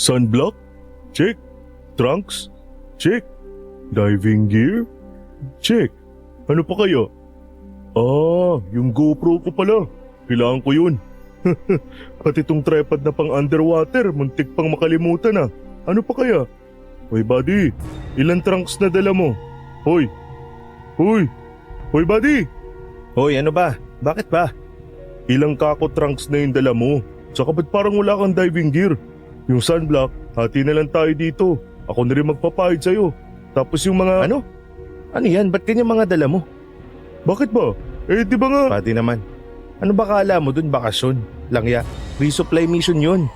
Sunblock? Check. Trunks? Check. Diving gear? Check. Ano pa kaya? Yung GoPro ko pala. Kailangan ko yun. Pati tong tripod na pang underwater, muntik pang makalimutan ah. Ano pa kaya? Hoy buddy, ilan trunks na dala mo? Hoy! Hoy! Hoy buddy! Hoy, ano ba? Bakit ba? Ilang kako trunks na yung dala mo? Tsaka ba't parang wala kang diving gear? Yung sunblock, hati na lang tayo dito. Ako na rin magpapahid sa'yo. Tapos yung mga… Ano? Ano yan? Ba't ganyan mga dala mo? Bakit ba? Di ba nga… Pati naman. Ano ba kala mo dun bakasyon? Langya, resupply mission yun.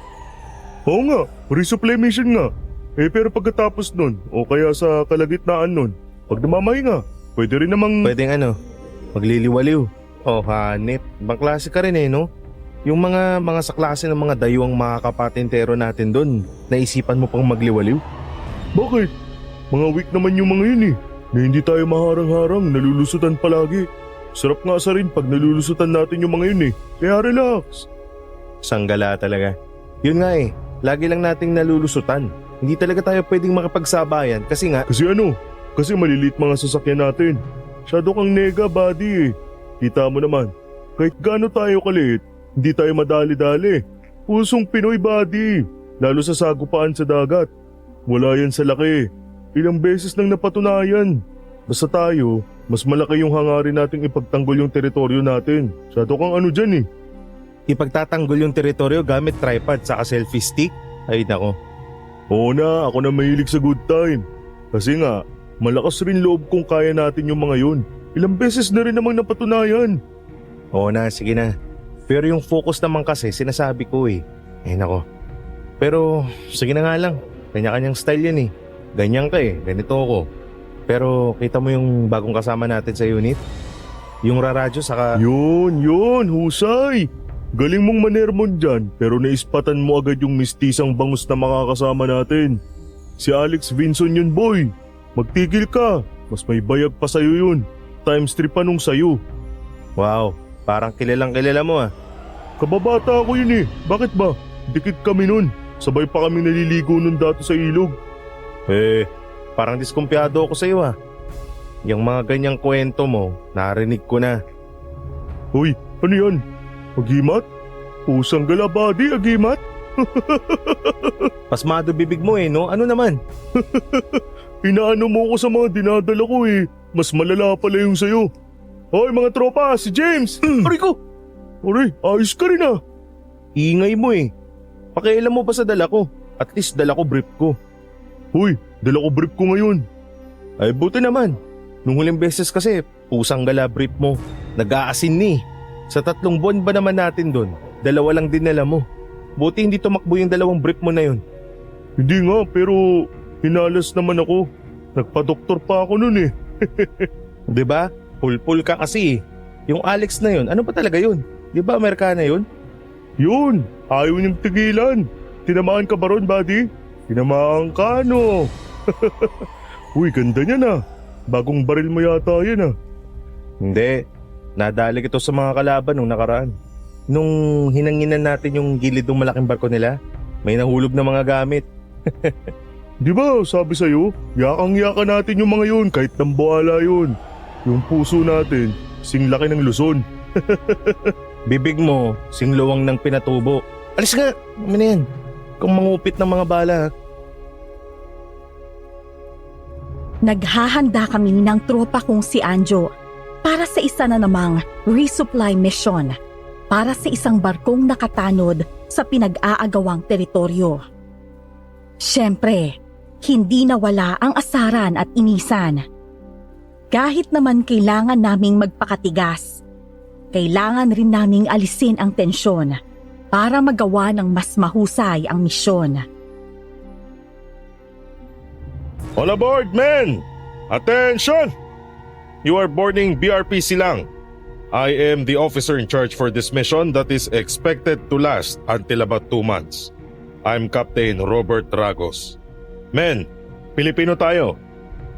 Oo nga, resupply mission nga. Pero pagkatapos nun, o kaya sa kalagitnaan nun, pag namamahinga, pwede rin namang… Pwedeng magliliwaliw. Oh, hanip. Ibang klase ka rin no? Yung mga sa klase ng mga dayuang makakapatintero natin dun, naisipan mo pang magliwaliw? Bakit? Mga weak naman yung mga yun na hindi tayo maharang-harang, nalulusutan palagi. Sarap nga sa rin pag nalulusutan natin yung mga yun kaya relax. Sanggala talaga. Yun nga lagi lang nating nalulusutan. Hindi talaga tayo pwedeng makapagsabayan kasi nga… Kasi Kasi malilit mga sasakyan natin. Shadow kang nega, buddy Kita mo naman, kahit gaano tayo kaliit, hindi tayo madali-dali. Pusong Pinoy, buddy. Lalo sa sagupaan sa dagat. Wala yan sa laki. Ilang beses nang napatunayan. Basta tayo, mas malaki yung hangarin nating ipagtanggol yung teritoryo natin. Shadow kang ano dyan Ipagtatanggol yung teritoryo gamit tripod saka selfie stick? Ay nako. Oo na, ako na mahilig sa good time. Kasi nga, malakas rin loob kung kaya natin yung mga yun. Ilang beses na rin namang napatunayan. Oo na, sige na. Pero yung focus naman kasi sinasabi ko Ay nako. Pero sige na nga lang. Kanya-kanyang style yan Ganyan ka ganito ako. Pero kita mo yung bagong kasama natin sa unit? Yung raradyo saka… Yun, husay. Galing mong manermon dyan pero naispatan mo agad yung mistisang bangus na makakasama natin. Si Alex Vinson yun boy. Magtigil ka. Mas may bayag pa sa'yo yun. Times 3 pa nung sa'yo. Wow, parang kilalang kilala mo Kababata ako yun Bakit ba? Dikit kami nun. Sabay pa kami naliligo nun dati sa ilog. Parang diskumpiyado ako sa'yo Yung mga ganyang kwento mo, narinig ko na. Hoy, ano yan? Agimat? Pusang gala buddy, agimat? Pasmado bibig mo no? Ano naman? Inaano mo ko sa mga dinadala ko Mas malala pala yung sa'yo. Hoy mga tropa, si James! Aray ko! Aray, ayos ka rin Ingay mo Pakialam mo pa sa dala ko? At least dala ko brief ko. Hoy, dala ko brief ko ngayon. Ay buti naman. Nung huling beses kasi, pusang gala brief mo. Nag-aasin Sa 3 buwan ba naman natin doon, 2 lang dinala mo. Buti hindi tumakbo yung 2 brief mo na yun. Hindi nga, pero hinalas naman ako. Nagpa-doktor pa ako nun Diba? Pulpul ka kasi Yung Alex na yun, ano ba talaga yun? Diba Amerikana yun? Yun, ayaw niyang tigilan. Tinamaan ka ba ron, buddy? Tinamaan ka, no? Uy, ganda niya Bagong baril mo yata yan Hindi. Nadali ito sa mga kalaban nung nakaraan. Nung hinanginan natin yung gilid ng malaking barko nila, may nahulog na mga gamit. Di ba sabi sa'yo, yakang-yaka natin yung mga yun kahit nambuhala yun. Yung puso natin, singlaki ng Luzon. Bibig mo, singlawang ng pinatubo. Alis nga, ano yan? Kung mangupit ng mga bala. Naghahanda kami ng tropa kong si Anjo para sa isa na namang resupply mission para sa isang barkong nakatanod sa pinag-aagawang teritoryo. Siyempre, hindi nawala ang asaran at inisan. Kahit naman kailangan naming magpakatigas, kailangan rin naming alisin ang tensyon para magawa ng mas mahusay ang misyon. All aboard, men! Attention! You are boarding BRP Silang. I am the officer in charge for this mission that is expected to last until about 2 months. I'm Captain Robert Ragos. Men, Pilipino tayo.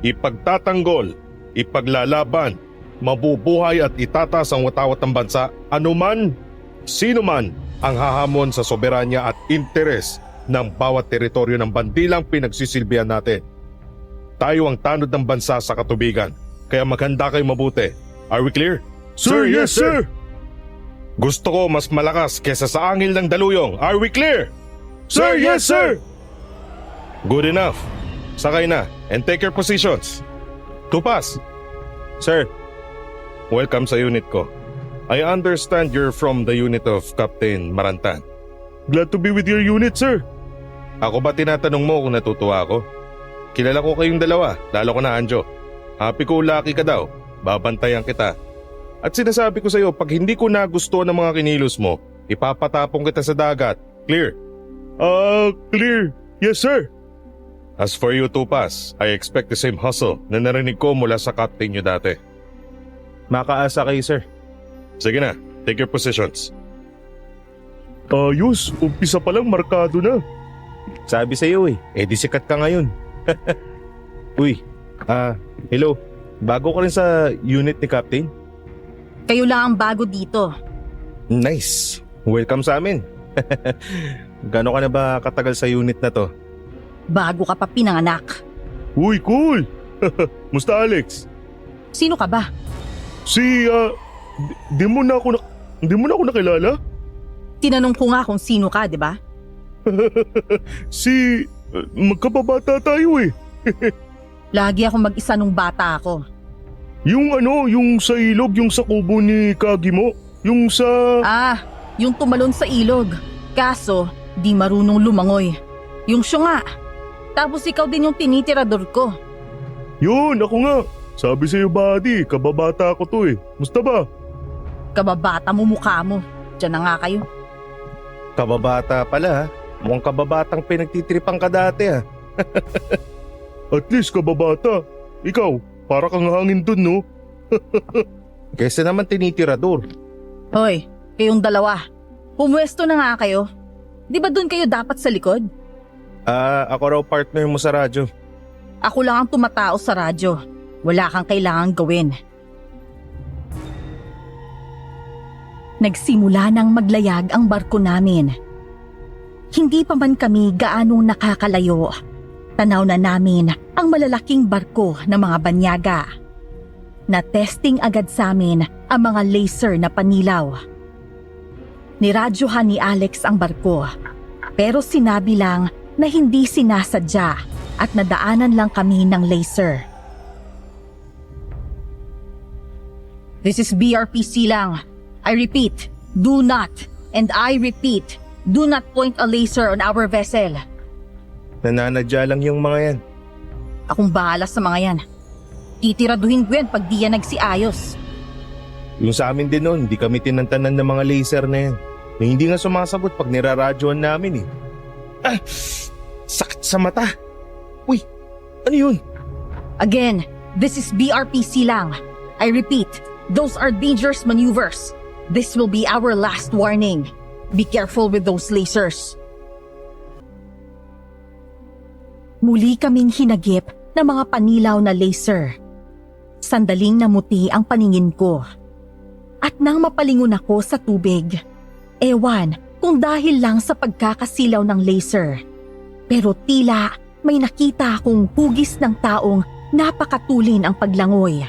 Ipagtatanggol, ipaglalaban, mabubuhay at itatas ang watawat ng bansa anuman, sino man ang hahamon sa soberanya at interes ng bawat teritoryo ng bandilang pinagsisilbihan natin. Tayo ang tanod ng bansa sa katubigan, kaya maghanda kayo mabuti. Are we clear? Sir, yes sir! Gusto ko mas malakas kesa sa angil ng daluyong. Are we clear? Sir, yes sir! Good enough. Sakay na and take your positions. Tupas. Sir, Welcome sa unit ko. I understand you're from the unit of Captain Marantan. Glad to be with your unit, sir. Ako ba tinatanong mo kung natutuwa ako? Kilala ko kayong dalawa, lalo ko na Anjo. Happy ko lucky ka daw, babantayan kita. At sinasabi ko sa'yo, pag hindi ko nagustuhan ng mga kinilos mo, ipapatapong kita sa dagat. Clear? Clear. Yes, sir. As for you, Tupas, I expect the same hustle na narinig ko mula sa captain nyo dati. makaasa kayo sir. Sige na, take your positions. Ayos, umpisa pa lang markado na. Sabi sa iyo di sikat ka ngayon. Uy, hello. Bago ka rin sa unit ni Captain? Kayo lang ang bago dito. Nice. Welcome sa amin. Gano'n ka na ba katagal sa unit na to? Bago ka pa pinanganak. Uy, cool. Musta Alex? Sino ka ba? Di mo na ako nakilala? Tinanong ko nga kung sino ka, di ba? Magkababata tayo eh. Lagi akong mag-isa nung bata ako. Yung sa ilog, yung sa kubo ni Kagi mo. Yung sa... Yung tumalon sa ilog. Kaso, di marunong lumangoy. Yung siya nga. Tapos ikaw din yung tinitirador ko. Yun, ako nga. Sabi sa'yo buddy, kababata ko to eh. Musta ba? Kababata mo mukha mo. Diyan na nga kayo. Kababata pala ha. Mukhang kababatang pinagtitripan ka dati ha. At least kababata. Ikaw, para kang hangin dun no? Kesa naman tinitirador. Hoy, kayong dalawa. Pumwesto na nga kayo. Di ba dun kayo dapat sa likod? Ako raw partner mo sa radyo. Ako lang ang tumatao sa radyo. Wala kang kailangang gawin. Nagsimula nang maglayag ang barko namin. Hindi pa man kami gaanong nakakalayo. Tanaw na namin ang malalaking barko ng mga banyaga. Na-testing agad sa amin ang mga laser na panilaw. Niradyohan ni Alex ang barko, pero sinabi lang na hindi sinasadya at nadaanan lang kami ng laser. This is BRPC lang. I repeat, do not, and I repeat, do not point a laser on our vessel. Nananadya lang yung mga yan. Akong bahala sa mga yan. Titiraduhin ko yan pag di yan nagsiayos. Yung sa amin din noon, hindi kami tinantanan ng mga laser na yan. Na hindi nga sumasagot pag niraradyoan namin sakit sa mata. Uy, ano yun? Again, this is BRPC lang. I repeat, those are dangerous maneuvers. This will be our last warning. Be careful with those lasers. Muli kaming hinagip ng mga panilaw na laser. Sandaling namuti ang paningin ko. At nang mapalingon ako sa tubig, ewan kung dahil lang sa pagkakasilaw ng laser. Pero tila may nakita akong hugis ng taong napakatulin ang paglangoy.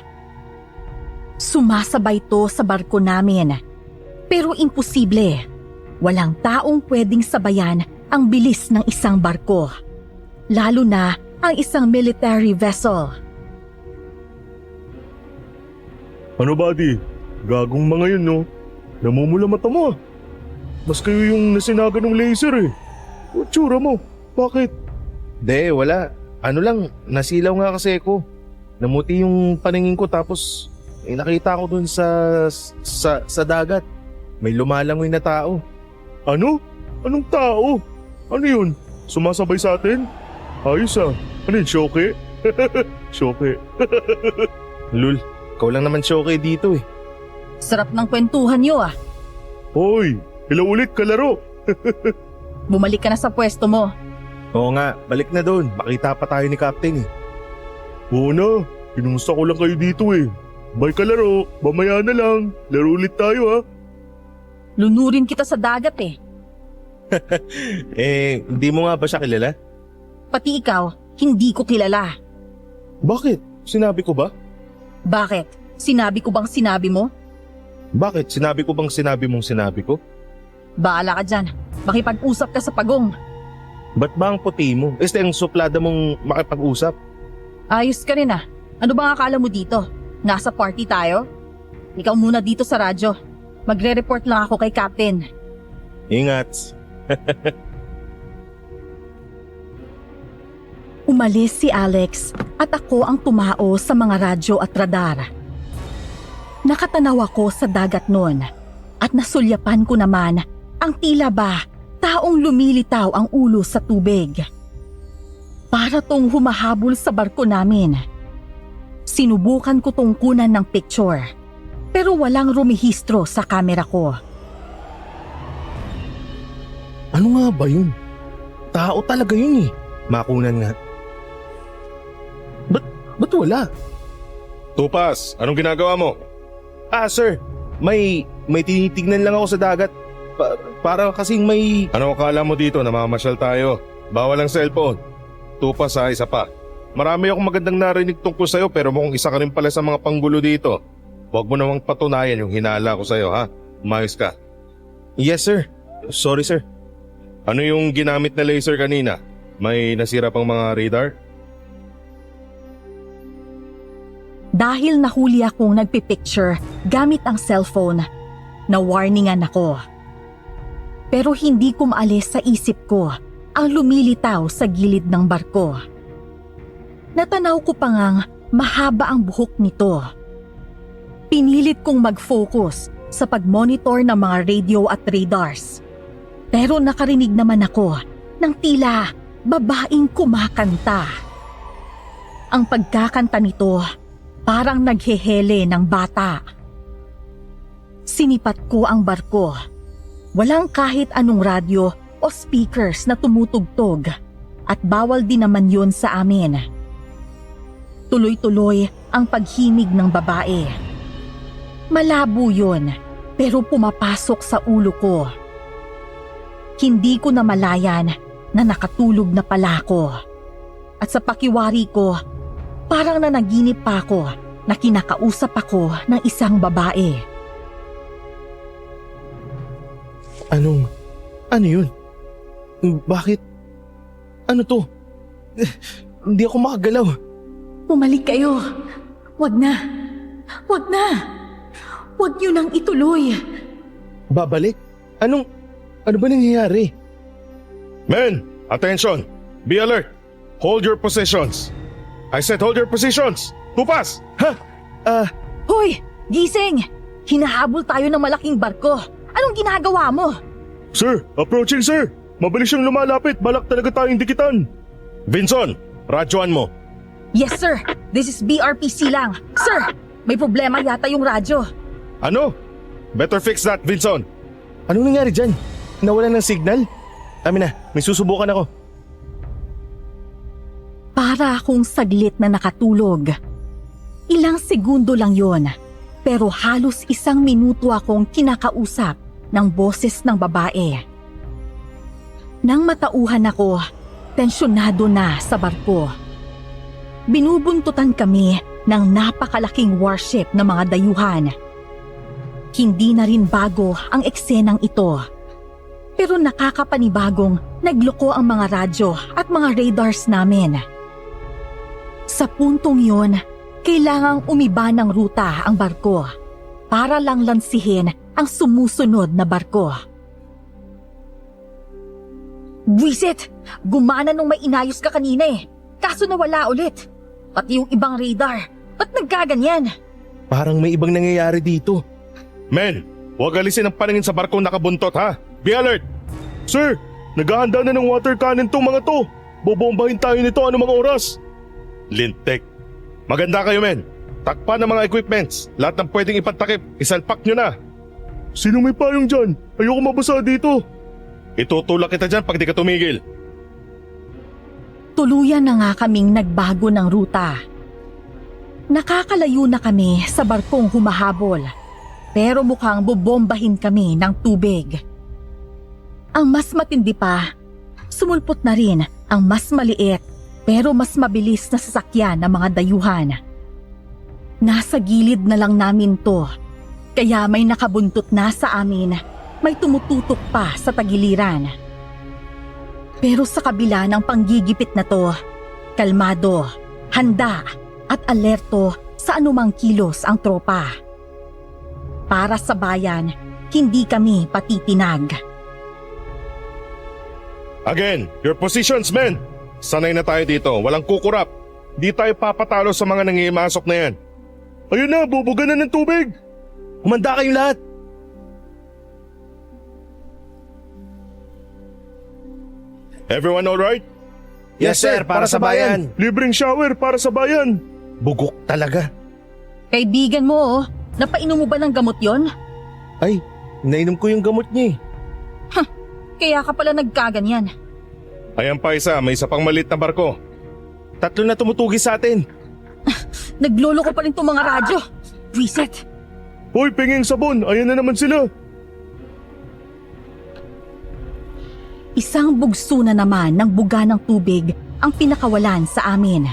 Sumasabay to sa barko namin. Pero imposible. Walang taong pwedeng sabayan ang bilis ng isang barko. Lalo na ang isang military vessel. Ano buddy? Gagong mga yun no? Namumula mata mo. Mas kayo yung nasinaga ng laser eh. O tsura mo, bakit? De, wala. Ano lang, nasilaw nga kasi ako. Namuti yung paningin ko tapos nakita ko dun sa dagat. May lumalangoy na tao. Ano? Anong tao? Ano yun? Sumasabay sa atin? Ayos ah. Ano yun, Shoke? Shoke. Lul, ikaw lang naman shoke dito eh. Sarap ng kwentuhan niyo ah. Hoy, hello ulit kalaro. Bumalik ka na sa pwesto mo. Oo nga, balik na doon. Makita pa tayo ni Captain eh. Oo na, pinumusta ko lang kayo dito eh. Bye kalaro, mamaya na lang. Laro ulit tayo ah. Lunurin kita sa dagat eh. Hindi mo nga ba siya kilala? Pati ikaw, hindi ko kilala. Bakit? Sinabi ko ba? Bakit? Sinabi ko bang sinabi mo? Bakit? Sinabi ko bang sinabi mong sinabi ko? Baala ka dyan. Makipag-usap ka sa pagong. Ba't ba ang puti mo? Ang suplada mong makipag-usap? Ayos ka rin ah. Ano bang akala mo dito? Nasa party tayo? Ikaw muna dito sa radyo. Magre-report lang ako kay Captain. Ingat. Umalis si Alex at ako ang tumao sa mga radyo at radar. Nakatanaw ako sa dagat noon at nasulyapan ko naman ang tila ba taong lumilitaw ang ulo sa tubig. Para tong humahabol sa barko namin. Sinubukan ko tong kunan ng picture pero walang rumihistro sa kamera ko. Ano nga ba yun? Tao talaga yun eh. Makunan nga. Ba't wala? Tupas, anong ginagawa mo? Sir, may tinitignan lang ako sa dagat. Para kasing may... Ano akala mo dito, namamasyal tayo? Bawal ang cellphone. Tupas ha, isa pa. Marami akong magandang narinig tungkol sa'yo pero mukhang isa ka rin pala sa mga panggulo dito. Huwag mo namang patunayan yung hinala ko sa'yo ha. Umayos ka. Yes sir. Sorry sir. Ano yung ginamit na laser kanina? May nasira pang mga radar? Dahil nahuli akong nagpipicture gamit ang cellphone, na-warningan ako. Pero hindi ko maalis sa isip ko ang lumilitaw sa gilid ng barko. Natanaw ko pa ngang mahaba ang buhok nito. Pinilit kong mag-focus sa pag-monitor ng mga radio at radars. Pero nakarinig naman ako ng tila babaeng kumakanta. Ang pagkakanta nito parang naghehele ng bata. Sinipat ko ang barko. Walang kahit anong radyo o speakers na tumutugtog at bawal din naman yun sa amin. Tuloy-tuloy ang paghimig ng babae. Malabo yun pero pumapasok sa ulo ko. Hindi ko namalayan na nakatulog na pala ako. At sa pakiwari ko, parang nanaginip pa ako na kinakausap ako ng isang babae. Ano yun? Bakit? Ano to? Hindi ako makagalaw. Bumalik kayo. Wag na. Wag na. Wag niyo nang ituloy. Babalik? Ano ba nangyayari? Men, attention! Be alert! Hold your positions! I said hold your positions! Tupas! Hoy! Gising! Hinahabol tayo ng malaking barko. Anong ginagawa mo? Sir, approaching sir! Mabilis siyang lumalapit, balak talaga tayong dikitan. Vinson, radyoan mo! Yes sir, this is BRPC lang. Sir, may problema yata yung radyo. Ano? Better fix that, Vinson! Anong nangyari dyan? Nawalan ng signal? Amin na, may susubukan ako. Para akong saglit na nakatulog. Ilang segundo lang yon, pero halos 1 minuto akong kinakausap ng boses ng babae. Nang matauhan ako, tensyonado na sa barko. Binubuntutan kami ng napakalaking warship ng mga dayuhan. Hindi na rin bago ang eksenang ito. Pero nakakapanibagong nagloko ang mga radyo at mga radars namin. Sa puntong yon, kailangang umiba ng ruta ang barko para lang lansihin ang sumusunod na barko. Buisit! Gumana nung may inayos ka kanina eh. Kaso nawala ulit. Pati yung ibang radar. Ba't nagkaganyan? Parang may ibang nangyayari dito. Men, huwag alisin ang paningin sa barkong nakabuntot ha! Be alert! Sir, naghahanda na ng water cannon tong mga to. Bobombahin tayo nito anumang oras. Lintek. Maganda kayo men. Takpan ng mga equipments. Lahat ng pwedeng ipatakip, isalpak nyo na. Sino may payong dyan? Ayoko mabasa dito. Itutulak kita dyan pag di ka tumigil. Tuluyan na nga kaming nagbago ng ruta. Nakakalayo na kami sa barkong humahabol. Pero mukhang bobombahin kami ng tubig. Ang mas matindi pa, sumulpot na rin ang mas maliit pero mas mabilis na sasakyan ng mga dayuhan. Nasa gilid na lang namin to, kaya may nakabuntot na sa amin, may tumututok pa sa tagiliran. Pero sa kabila ng panggigipit na to, kalmado, handa at alerto sa anumang kilos ang tropa. Para sa bayan, hindi kami patitinag. Again, your positions, men! Sanay na tayo dito, walang kukurap. Di tayo papatalo sa mga nangimasok na yan. Ayun na, bubugan na ng tubig! Humanda kayo lahat! Everyone alright? Yes sir, para sa bayan! Libreng shower para sa bayan! Bugok talaga. Kaibigan mo, napainom mo ba ng gamot yon? Ay, nainom ko yung gamot niya eh. Kaya ka pala nagkaganyan. Ayan pa isa, may isa pang maliit na barko. 3 na tumutugis sa atin. Naglolo ko pa rin itong mga radyo. Reset. Hoy, pinging sabon, ayan na naman sila! Isang bugso na naman ng buga ng tubig ang pinakawalan sa amin.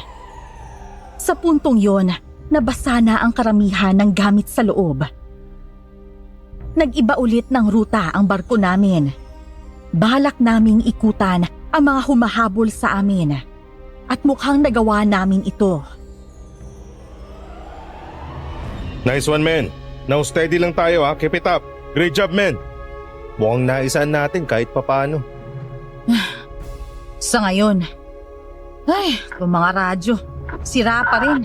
Sa puntong yon, nabasa na ang karamihan ng gamit sa loob. Nag-iba ulit ng ruta ang barko namin. Balak naming ikutan ang mga humahabol sa amin. At mukhang nagawa namin ito. Nice one, men. Now steady lang tayo ha, keep it up. Great job, men. Mukhang naisaan natin kahit papano. Sa ngayon, ay, itong mga radyo, sira pa rin.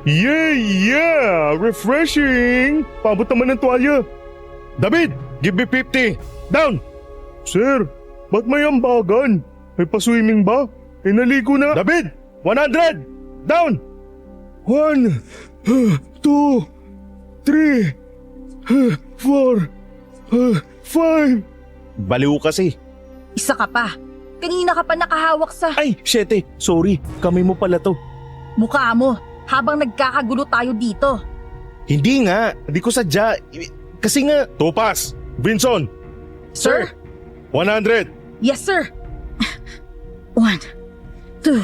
Yeah! Refreshing! Pabot naman ng tuwalya! David, give me 50. Down! Sir, ba't may ambagan? May pa-swimming ba? Eh naligo na! David, 100. Down! 1, 2, 3, 4, 5. Baliw kasi. Isa ka pa. Kanina ka pa nakahawak sa Ay, shete, sorry. Kamay mo pala to. mukha mo habang nagkakagulo tayo dito. Hindi nga, hindi ko sadya. Kasi nga, Tupas! Vinson! Sir? 100! Yes, sir. 1, 2,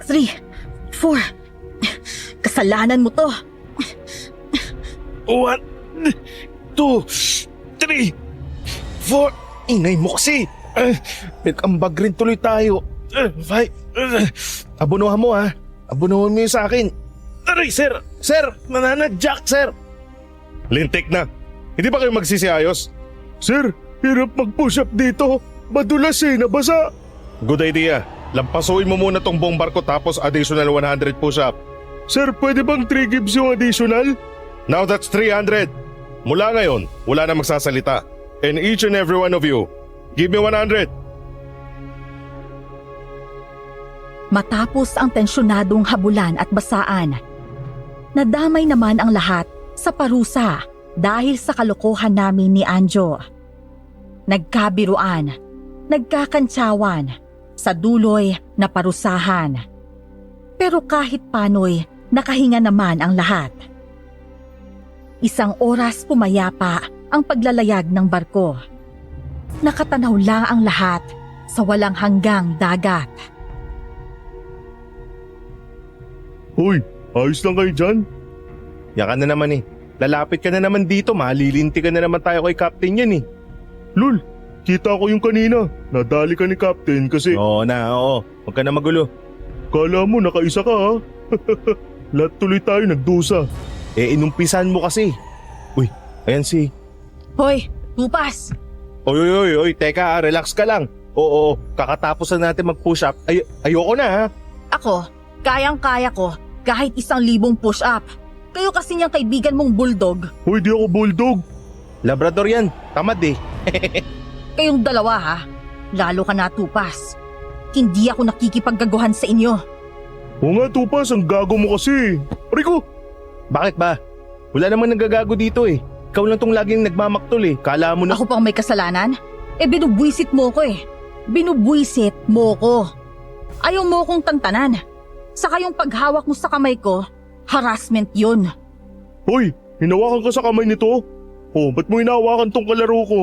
3, 4. Kasalanan mo to. 1, 2, 3, 4. Ingay mo kasi. Nag-ambag rin tuloy tayo. 5. Abunuhan mo ha. Abunuhan mo yung sa akin. Aray, sir! Sir! Nananadyak, sir! Lintik na. Hindi ba kayo magsisiayos? Sir, hirap mag-push up dito. Madulas eh, nabasa. Good idea. Lampasuin mo muna tong buong barko tapos additional 100 push-up. Sir, pwede bang 3 gives yung additional? Now that's 300. Mula ngayon, wala na magsasalita. And each and every one of you, give me 100. Matapos ang tensyonadong habulan at basaan, nadamay naman ang lahat sa parusa dahil sa kalokohan namin ni Anjo. Nagkabiruan, nagkakantsawan, sa duloy na parusahan. Pero kahit pano'y nakahinga naman ang lahat. Isang oras pumayapa ang paglalayag ng barko. Nakatanaw lang ang lahat sa walang hanggang dagat. Hoy, ayos lang kayo dyan? Yan ka na naman eh. Lalapit ka na naman dito, malilinti ka na naman tayo kay Captain yan eh. Lul, kita ko yung kanina. Nadali ka ni Captain kasi Oo na, oo. Huwag ka na magulo. kala mo nakaisa ka ha. Lahat tuloy tayo nagdusa. Eh, inumpisan mo kasi. Uy, ayan si... Hoy, tupas! Oy, teka, relax ka lang. Oo, kakatapos na natin mag-push up. Ayoko na ha. Ako, kayang-kaya ko kahit 1,000 push-up. Kayo kasi niyang kaibigan mong bulldog. Hoy, di ako bulldog. Labrador yan, tamad eh. Kayong dalawa ha, lalo ka na tupas. Hindi ako nakikipaggaguhan sa inyo. Oo nga, Tupas, ang gago mo kasi. Rico! Bakit ba? Wala namang nagagago dito eh. Ikaw lang tong laging nagmamaktol eh. Kala mo na... Ako pang may kasalanan? Eh binubwisit mo ko eh. Binubwisit mo ko. Ayaw mo kong tantanan. Saka yung paghawak mo sa kamay ko, harassment yun. Hoy, hinawakan ka sa kamay nito? Oh, ba't mo hinawakan tong kalaro ko?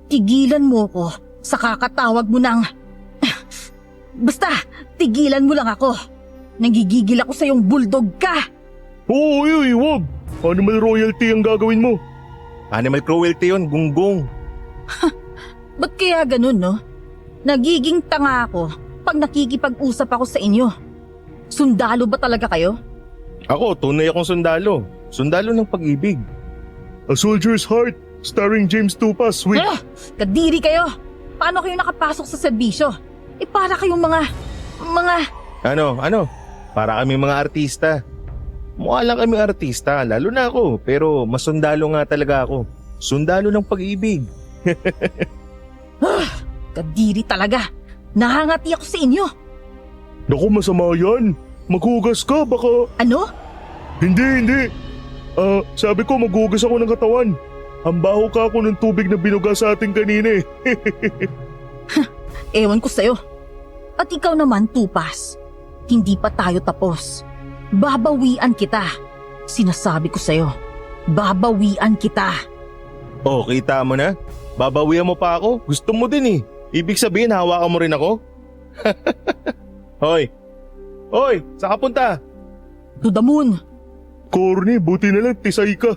tigilan mo ko sa kakatawag mo ng... Basta, tigilan mo lang ako. Nangigigil ako sa iyong bulldog ka. Oo, wag. Animal royalty ang gagawin mo. Animal cruelty yun, gunggong. Ba't kaya ganun, no? Nagiging tanga ako pag nakikipag-usap ako sa inyo. Sundalo ba talaga kayo? Ako, tunay akong sundalo. Sundalo ng pag-ibig. A Soldier's Heart, starring James Tupas with... Kadiri kayo! Paano kayo nakapasok sa serbisyo? Para kayong mga... Ano? Para kami mga artista. Mukha lang kami artista, lalo na ako. Pero mas sundalo nga talaga ako. Sundalo ng pag-ibig. Kadiri talaga! Nahangati ako sa inyo! Naku, masama yan. Maghugas ka, baka... Ano? Hindi. Sabi ko maghugas ako ng katawan. Ang baho ka ako ng tubig na binuga sa ating kanina eh. Ewan ko sa'yo. At ikaw naman, Tupas. Hindi pa tayo tapos. Babawian kita. Sinasabi ko sa'yo. Babawian kita. Oh, kita mo na? Babawian mo pa ako? Gusto mo din eh. Ibig sabihin, hawakan mo rin ako? Hoy, saan ka punta? To the moon. Corny, buti na lang tisay ka.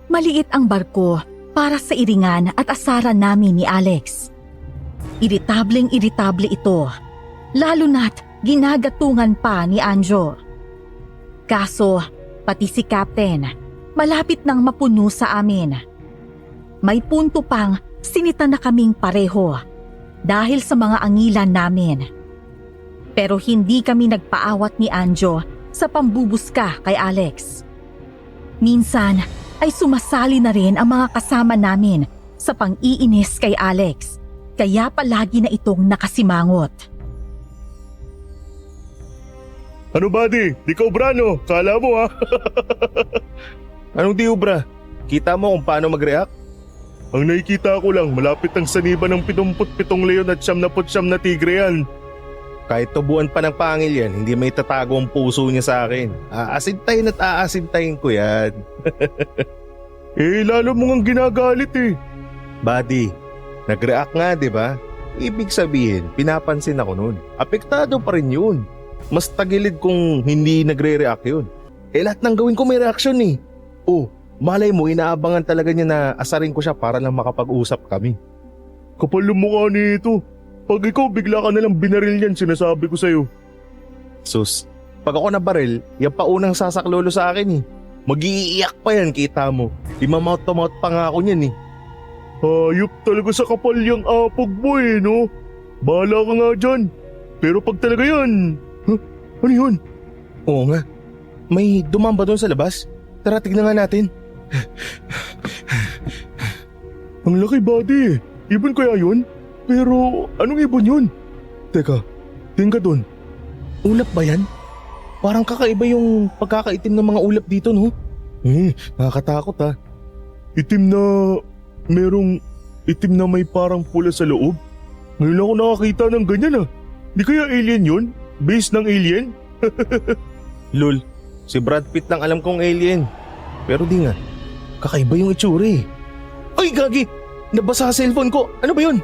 Maliit ang barko para sa iringan at asaran namin ni Alex. Iritableng-iritable ito, lalo na't ginagatungan pa ni Anjo. Kaso, pati si Captain, malapit nang mapuno sa amin. May punto pang sinita na kaming pareho dahil sa mga angilan namin. Pero hindi kami nagpaawat ni Anjo sa pambubuska kay Alex. Minsan ay sumasali na rin ang mga kasama namin sa pang-iinis kay Alex, kaya palagi na itong nakasimangot. Ano buddy, di ka ubrano, kala mo ha? Anong di ubra? Kita mo kung paano mag-react? Ang nakikita ko lang, malapit ang saniba ng 77 leon at 99 na tigre yan. Kahit tubuan pa ng pangil yan, hindi may tatago ang puso niya sa akin. Aasintayin at aasintayin ko yan. Lalo mo ngang ginagalit eh. Buddy, nag-react nga, di ba? Ibig sabihin, pinapansin ako nun. Apektado pa rin yun. Mas tagilid kung hindi nagre-react yun. Lahat ng gawin ko may reaction eh. Oh, malay mo, inaabangan talaga niya na asarin ko siya para lang makapag-usap kami. Kapal ng mukha nito. Pag ikaw bigla ka nalang binaril yan, sinasabi ko sa'yo. Sus, pag ako nabaril, yan pa unang sasaklolo sa akin eh. Mag-iiyak pa yan, kita mo. Imamouth to mouth pa nga ako niyan eh. Hayop talaga sa kapal yung apog mo eh, no? Bahala ka nga dyan. Pero pag talaga yan... Ano yun? Oo nga. May dumamba doon sa labas. Tara, tignan nga natin. Ang laki buddy eh. Ibon kaya yun? Pero anong ibon yun? Teka, tingin ka doon. Ulap ba yan? Parang kakaiba yung pagkakaitim ng mga ulap dito, no? Nakakatakot ha. Itim na... Merong itim na may parang pula sa loob. Ngayon ako nakakita ng ganyan ah. Di kaya alien yun? Base ng alien? Lol, si Brad Pitt lang alam kong alien. Pero di nga, kakaiba yung itsura eh. Ay gagi! Nabasa sa cellphone ko! Ano ba yun?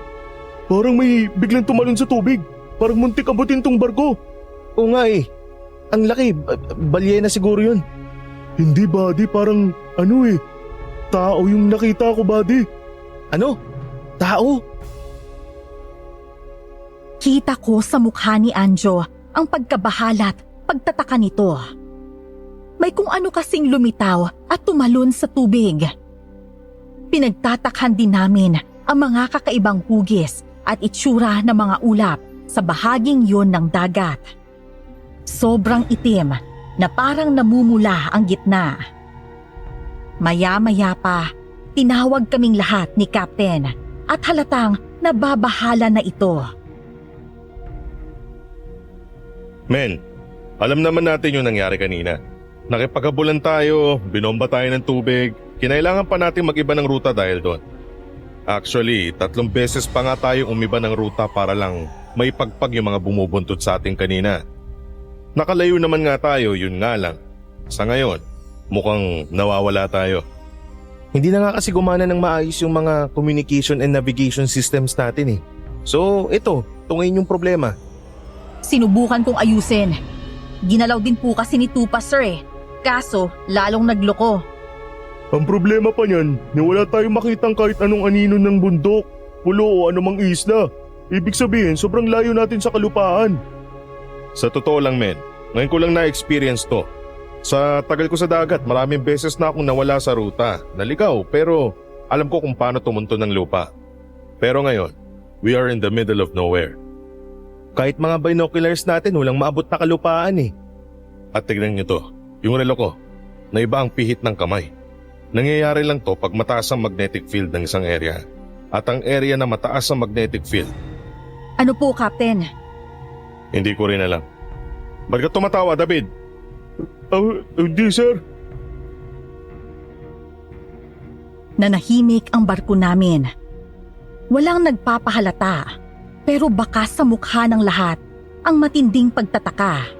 Parang may biglang tumalon sa tubig. Parang muntik abutin tong barko. Oo nga eh. Ang laki, balyena siguro yun. Hindi buddy, parang ano eh. Tao yung nakita ko buddy. Ano? Tao? Kita ko sa mukha ni Anjo ang pagkabahalat, pagtataka nito. May kung ano kasing lumitaw at tumalon sa tubig. Pinagtatakhan din namin ang mga kakaibang hugis at itsura ng mga ulap sa bahaging yon ng dagat. Sobrang itim na parang namumula ang gitna. Maya-maya pa, tinawag kaming lahat ni Captain at halatang nababahala na ito. Men, alam naman natin yung nangyari kanina. Nakipaghabulan tayo, binomba tayo ng tubig, kinailangan pa natin mag-iba ng ruta dahil doon. Actually, 3 beses pa nga tayo umiba ng ruta para lang may pagpag yung mga bumubuntot sa ating kanina. Nakalayo naman nga tayo, yun nga lang. Sa ngayon, mukhang nawawala tayo. Hindi na nga kasi gumana ng maayos yung mga communication and navigation systems natin eh. So ito, ngayon yung problema. Sinubukan kong ayusin. Ginalaw din po kasi ni Tupa, sir eh. Kaso, lalong nagloko. Ang problema pa niyan, na wala tayong makitang kahit anong anino ng bundok, pulo o anumang isla. Ibig sabihin, sobrang layo natin sa kalupaan. Sa totoo lang men, ngayon ko lang na-experience to. Sa tagal ko sa dagat, maraming beses na akong nawala sa ruta. Naligaw pero alam ko kung paano tumunto ng lupa. Pero ngayon, we are in the middle of nowhere. Kahit mga binoculars natin, walang maabot na kalupaan eh. At tignan nyo to, yung relo ko, na iba ang pihit ng kamay. Nangyayari lang to pag mataas ang magnetic field ng isang area. At ang area na mataas ang magnetic field, Ano po, Captain? hindi ko rin alam. Ba't ka tumatawa, David? Hindi sir. Nanahimik ang barko namin. Walang nagpapahalata, pero baka sa mukha ng lahat ang matinding pagtataka.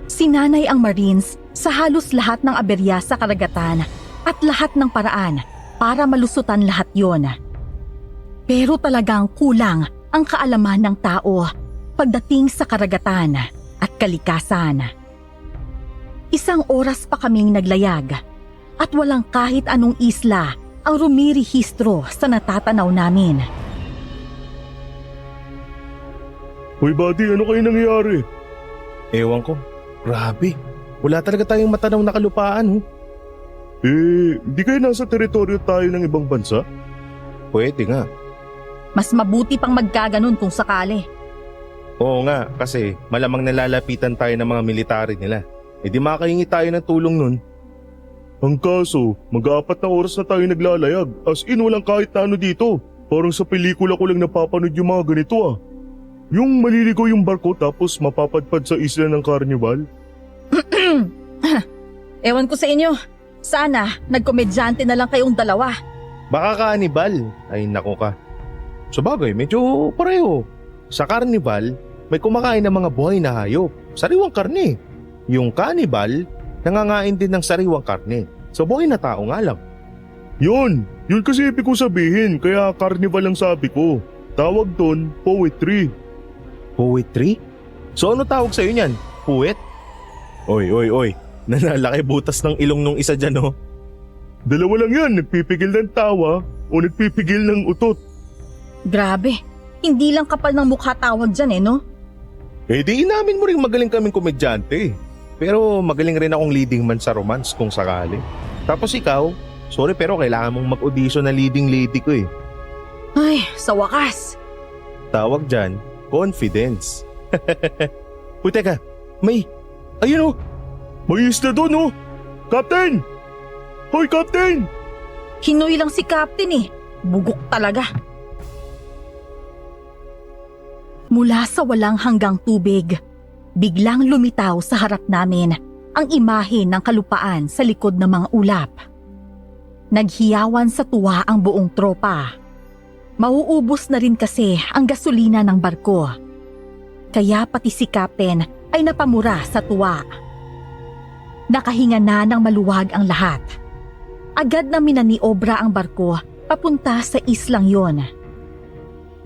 Sinanay ang Marines sa halos lahat ng aberya sa karagatan at lahat ng paraan para malusutan lahat yon. Pero talagang kulang ang kaalaman ng tao pagdating sa karagatan at kalikasan. Isang oras pa kaming naglayag at walang kahit anong isla ang rumirehistro sa natatanaw namin. Hoy buddy, ano kayo nangyayari? Ewan ko, grabe. Wala talaga tayong matanaw na kalupaan. Di kayo nasa teritoryo tayo ng ibang bansa? Pwede nga. Mas mabuti pang magkaganon kung sakali. Oo nga, kasi malamang nalalapitan tayo ng mga military nila. Di makahingi tayo ng tulong nun. Ang kaso, mag-4 na oras na tayo naglalayag. As in, walang kahit na ano dito. Parang sa pelikula ko lang napapanood yung mga ganito ah. Yung maliligaw yung barko tapos mapapadpad sa isla ng Carnival. Ewan ko sa inyo. Sana, nagkomedyante na lang kayong dalawa. Baka kanibal. Ay nako ka. Sabagay, medyo pareho. Sa carnival, may kumakain ng mga buhay na hayop. Sariwang karne. Yung cannibal, nangangain din ng sariwang karne. So buhay na tao nga lang. Yun kasi ibig ko sabihin, kaya Carnival ang sabi ko. Tawag doon, poetry. Poetry? So ano tawag sa'yo niyan? Poet? Oy. Nanalaki butas ng ilong nung isa dyan oh. Dalawa lang yan, nagpipigil ng tawa o nagpipigil ng utot. Grabe, hindi lang kapal ng mukha tawag dyan no? Di inamin mo rin magaling kaming komedyante. Pero magaling rin akong leading man sa romance kung sakali. Tapos ikaw, sorry pero kailangan mong mag-audition na leading lady ko eh. Ay, sa wakas. Tawag dyan, confidence. Uy teka, ayun oh. May isla doon oh! Captain! Hoy Captain! Hinoy lang si Captain eh. Bugok talaga. Mula sa walang hanggang tubig, biglang lumitaw sa harap namin ang imahe ng kalupaan sa likod ng mga ulap. Naghiyawan sa tuwa ang buong tropa. Mauubos na rin kasi ang gasolina ng barko. Kaya pati si Captain ay napamura sa tuwa. Nakahinga na ng maluwag ang lahat. Agad na minaniobra ang barko papunta sa islang yon.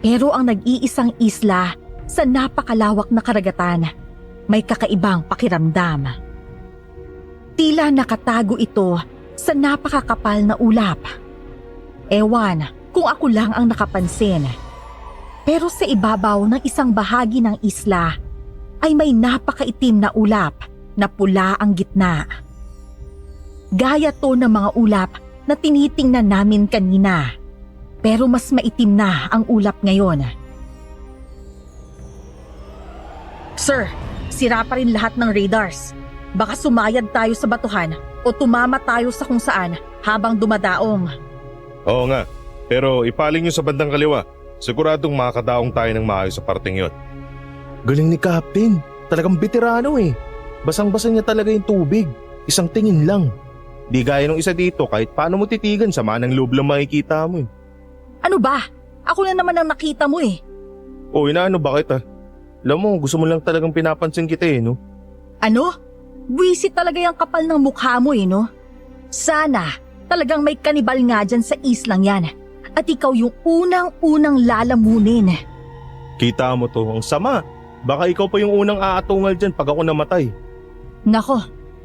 Pero ang nag-iisang isla sa napakalawak na karagatan may kakaibang pakiramdam. Tila nakatago ito sa napakakapal na ulap. Ewan kung ako lang ang nakapansin. Pero sa ibabaw ng isang bahagi ng isla ay may napakaitim na ulap na pula ang gitna. Gaya to ng mga ulap na tinitingnan namin kanina. Pero mas maitim na ang ulap ngayon. Sir, sira pa rin lahat ng radars. Baka sumayad tayo sa batuhan o tumama tayo sa kung saan habang dumadaong. Oo nga, pero ipaling nyo sa bandang kaliwa. Siguradong makakadaong tayo ng maayos sa parting yon. Galing ni Captain. Talagang veterano eh. Basang-basa niya talaga yung tubig. Isang tingin lang. Di gaya nung isa dito kahit paano mo titigan sama ng loob lang makikita mo eh. Ano ba? Ako na naman ang nakita mo eh. O inaano bakit ah? Alam mo, gusto mo lang talagang pinapansin kita eh no? Ano? Buwisit talaga yung kapal ng mukha mo eh no? Sana, Talagang may kanibal nga dyan sa islang yan. At ikaw yung unang-unang lalamunin. Kita mo to, ang sama. Baka ikaw pa yung unang aatungal dyan pag ako namatay. Nako,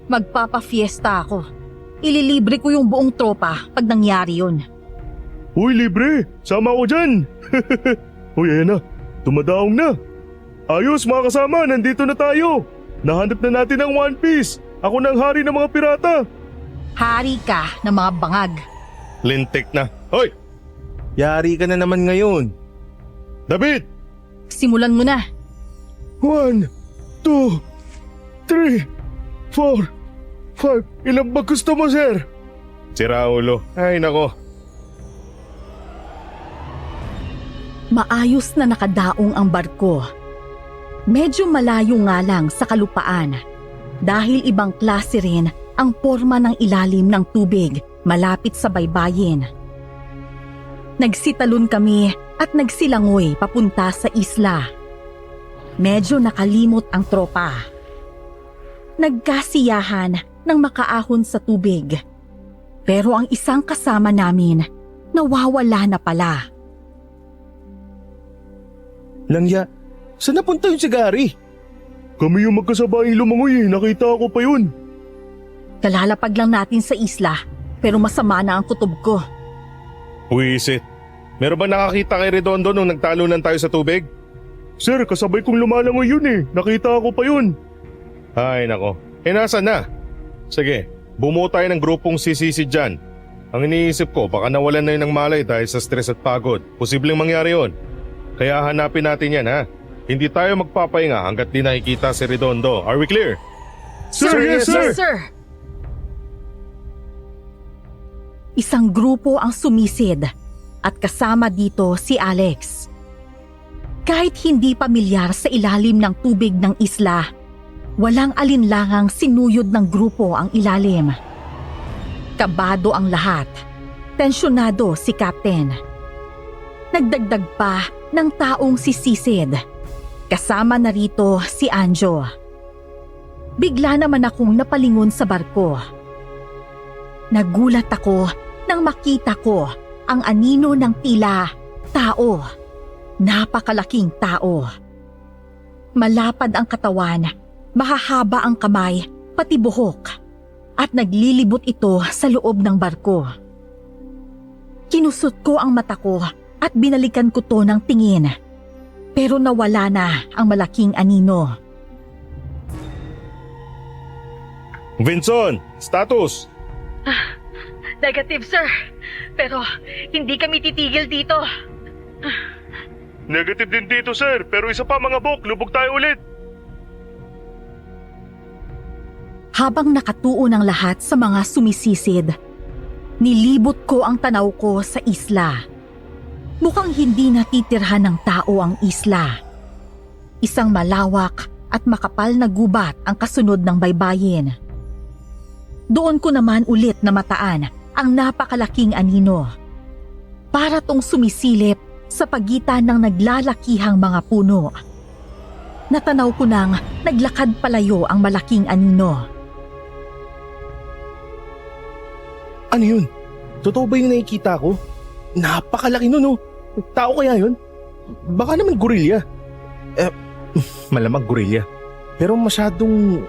magpapafiesta ako. Ililibre ko yung buong tropa pag nangyari yun. Uy, libre! Sama ko dyan! Uy, ayan na. Tumadaong na. Ayos mga kasama, nandito na tayo. Nahanap na natin ang One Piece. Ako na ang hari ng mga pirata. Hari ka ng mga bangag. Lintik na. Hoy! Yari ka na naman ngayon. David! Simulan mo na. 1, 2, 3, 4, 5. Ilan ba gusto mo, sir? Si Raulo. Ay nako. Maayos na nakadaong ang barko. Medyo malayo nga lang sa kalupaan dahil ibang klase rin ang porma ng ilalim ng tubig malapit sa baybayin. Nagsitalon kami at nagsilangoy papunta sa isla. Medyo nakalimot ang tropa. Nagkasiyahan nang makaahon sa tubig. Pero ang isang kasama namin nawawala na pala. Langya, saan napunta yung si Gary? Kami yung magkasabayang lumangoy eh. Nakita ko pa yun. Kalalapag lang natin sa isla pero masama na ang kutob ko. Puwisit. Meron ba nakakita kay Redondo nung nagtalunan tayo sa tubig? Sir, kasabay kong lumalangoy yun eh. Nakita ko pa yun. Ay nako. Nasaan na? Sige, bumuo tayo ng grupong sisisi dyan. Ang iniisip ko, baka nawalan na yun ng malay dahil sa stress at pagod. Posibleng mangyari yun. Kaya hanapin natin yan ha. Hindi tayo magpapahinga hanggat di nakikita si Redondo. Are we clear? Sir, yes sir! Yes, sir! Isang grupo ang sumisid at kasama dito si Alex. Kahit hindi pamilyar sa ilalim ng tubig ng isla, walang alinlangang sinuyod ng grupo ang ilalim. Kabado ang lahat. Tensyonado si Captain. Nagdagdag pa ng taong si Sisid. Kasama na rito si Anjo. Bigla naman akong napalingon sa barko. Nagulat ako nang makita ko ang anino ng tila tao. Napakalaking tao. Malapad ang katawan, mahahaba ang kamay, pati buhok. At naglilibot ito sa loob ng barko. Kinusot ko ang mata ko at binalikan ko to ng tingin. Pero nawala na ang malaking anino. Vinson, status! Negative, sir. Pero hindi kami titigil dito. Negative din dito sir, pero isa pa mga bok, lubog tayo ulit. Habang nakatuon ang lahat sa mga sumisisid, nilibot ko ang tanaw ko sa isla. Mukhang hindi natitirhan ng tao ang isla. Isang malawak at makapal na gubat ang kasunod ng baybayin. Doon ko naman ulit na mataan ang napakalaking anino. Para tong sumisilip sa pagitan ng naglalakihang mga puno. Natanaw ko nang naglakad palayo ang malaking anino. Ano yun? Totoo ba yung nakikita ko? Napakalaki nun oh. Tao kaya yun? Baka naman gorilya. Malamang gorilya. Pero masyadong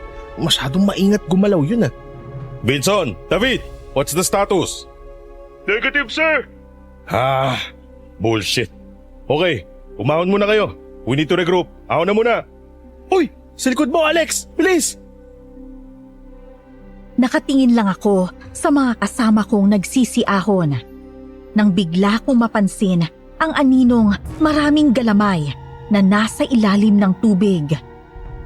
maingat gumalaw yun ah. Vinson, David, what's the status? Negative sir! Bullshit. Okay, umahon muna kayo. We need to regroup. Ahon na muna. Uy! Sa likod mo, Alex! Bilis! Nakatingin lang ako sa mga kasama kong nagsisiahon. Nang bigla kong mapansin ang aninong maraming galamay na nasa ilalim ng tubig.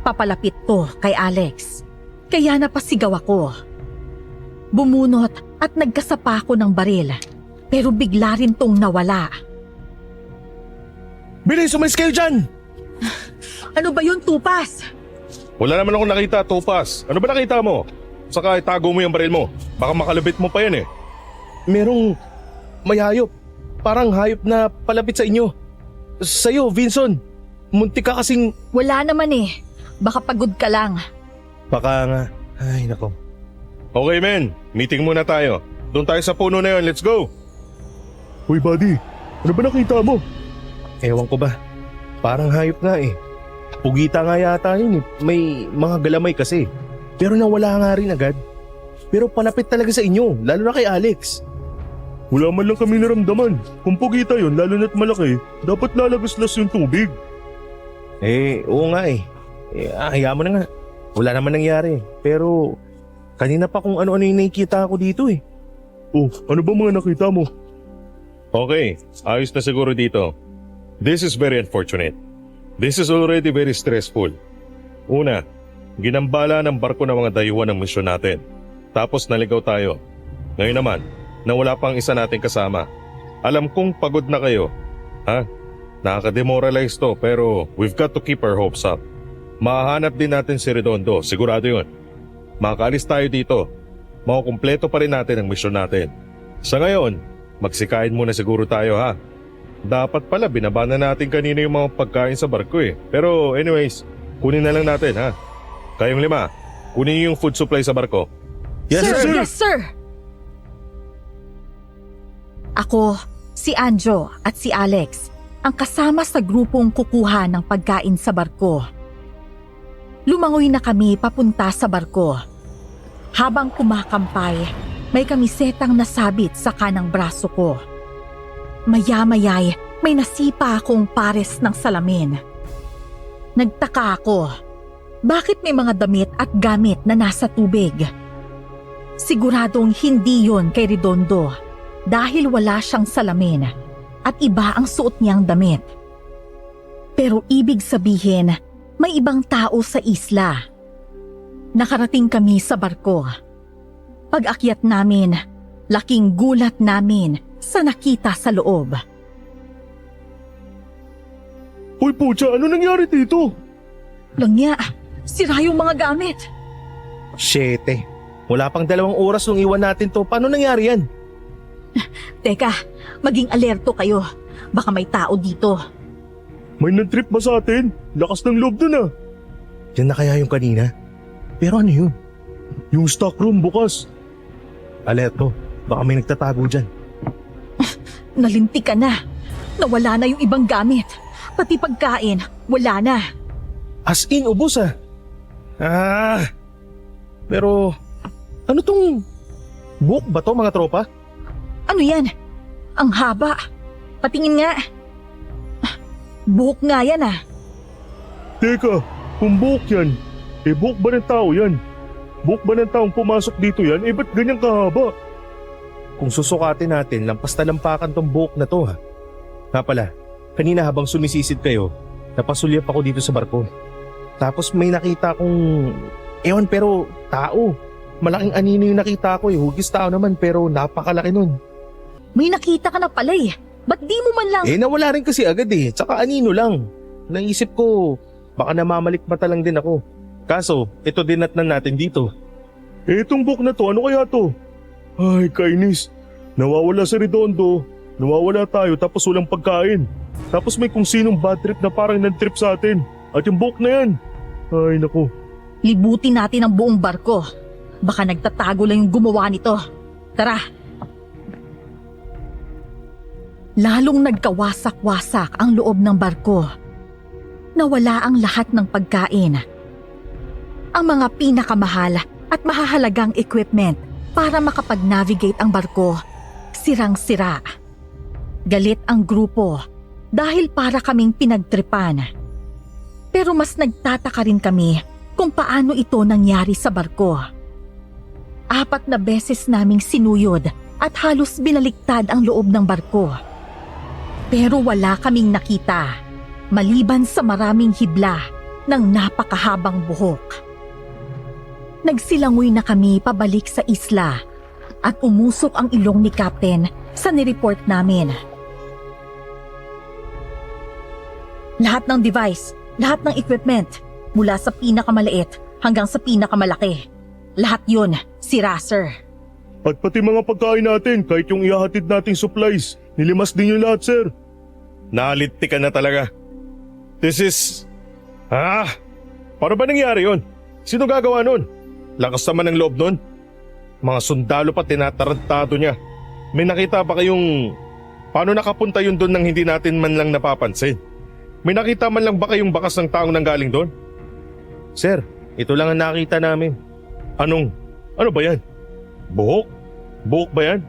Papalapit to kay Alex. Kaya napasigaw ako. Bumunot at nagkasapa ko ng baril. Pero bigla rin tong nawala. Bilis! Umalis kayo dyan! Ano ba yun, Tupas? Wala naman akong nakita, Topas. Ano ba nakita mo? Saka itago mo yung baril mo. Baka makalabit mo pa yan eh. Merong may hayop. Parang hayop na palapit sa inyo. Sa'yo, Vinson. Muntik ka kasing... Wala naman eh. Baka pagod ka lang. Baka nga. Ay, nako. Okay men, meeting muna tayo. doon tayo sa puno na yun. Let's go! Hoy buddy, ano ba nakita mo? Ewan ko ba? Parang hayop nga eh. Pugita nga yata yun eh. May mga galamay kasi. Pero nawala nga rin agad. Pero palapit talaga sa inyo, lalo na kay Alex. Wala man lang kami naramdaman. Kung pugita yun, lalo na't malaki, dapat lalagaslas yung tubig. Oo nga eh. Hayaan mo na nga. Wala naman nangyari. Pero kanina pa kung ano-ano yung nakikita ko dito eh. Oh, ano ba mga nakita mo? Okay, ayos na siguro dito. This is very unfortunate. This is already very stressful. Una, ginambala ng barko ng mga dayuhan ng misyon natin. Tapos naligaw tayo. Ngayon naman, nawala pang isa nating kasama. Alam kong pagod na kayo. Ha? Nakaka-demoralize to pero we've got to keep our hopes up. Mahahanap din natin si Redondo, sigurado yun. Makakaalis tayo dito. Makukumpleto pa rin natin ang misyon natin. Sa ngayon, magsikain muna siguro tayo ha. Dapat pala binabana natin kanina yung mga pagkain sa barko eh. Pero anyways, kunin na lang natin ha. Kayong 5, kunin yung food supply sa barko. Yes, sir, sir. yes, sir! Ako, si Anjo at si Alex ang kasama sa grupong kukuha ng pagkain sa barko. Lumangoy na kami papunta sa barko. Habang kumakampay, may kamisetang nasabit sa kanang braso ko. Maya-maya'y may nasipa akong pares ng salamin. Nagtaka ako, bakit may mga damit at gamit na nasa tubig? Siguradong hindi yon kay Redondo dahil wala siyang salamin at iba ang suot niyang damit. Pero ibig sabihin, may ibang tao sa isla. Nakarating kami sa barko. Pag-akyat namin, laking gulat namin sa nakita sa loob. Hoy putya, ano nangyari dito? Langya, sira yung mga gamit. 7. Wala pang 2 oras nung iwan natin to. Paano nangyari yan? Teka, maging alerto kayo. Baka may tao dito. May nag-trip ba sa atin? Lakas ng loob dun ah. Yan na kaya yung kanina? Pero ano yun? Yung stock room bukas. Alerto, baka may nagtatago dyan. Nalinti ka na. Nawala na yung ibang gamit. Pati pagkain, wala na. As in, ubos ah. Pero ano tong buhok ba to mga tropa? Ano yan? Ang haba. Patingin nga. Buhok nga yan ah. Teka, kung buhok yan, buhok ba ng tao yan? Buhok ba ng taong pumasok dito yan? Ba't ganyan kahaba? Kung susukatin natin, lampas na lampakan tong buhok na to ha. Nga pala, kanina habang sumisisid kayo, napasulyap ako dito sa barko. Tapos may nakita kong, pero tao. Malaking anino yung nakita ko hugis tao naman pero napakalaki nun. May nakita ka na pala eh. Ba't di mo man lang... Nawala rin kasi agad tsaka anino lang. Naisip ko, baka namamalikmata lang din ako. Kaso, ito dinatnan natin dito. Itong buhok na to, ano kaya to? Ay, kainis. Nawawala si Redondo, nawawala tayo tapos walang pagkain. Tapos may kung sinong bad trip na parang nag-trip sa atin. At yung buhok na yan. Ay, naku. Libutin natin ang buong barko. Baka nagtatago lang yung gumawa nito. Tara. Lalong nagkawasak-wasak ang loob ng barko. Nawala ang lahat ng pagkain. Ang mga pinakamahal at mahahalagang equipment para makapag-navigate ang barko, sirang-sira. Galit ang grupo dahil para kaming pinagtripan. Pero mas nagtataka rin kami kung paano ito nangyari sa barko. 4 na beses naming sinuyod at halos binaliktad ang loob ng barko. Pero wala kaming nakita, maliban sa maraming hibla ng napakahabang buhok. Nagsilangoy na kami pabalik sa isla at umusok ang ilong ni Captain sa nireport namin. Lahat ng device, lahat ng equipment, mula sa pinakamaliit hanggang sa pinakamalaki. Lahat yun, sira, sir. At pati mga pagkain natin, kahit yung ihahatid nating supplies, nilimas din yung lahat, sir. Nalitti ka na talaga. This is... Paano ba nangyari yun? Sino gagawa nun? Lakas naman ng loob nun. Mga sundalo pa tinatarantado niya. May nakita ba kayong paano nakapunta yun doon nang hindi natin man lang napapansin? May nakita man lang ba kayong bakas ng taong nanggaling doon? Sir, ito lang ang nakita namin. Ano ba yan? Buhok? Buhok ba yan?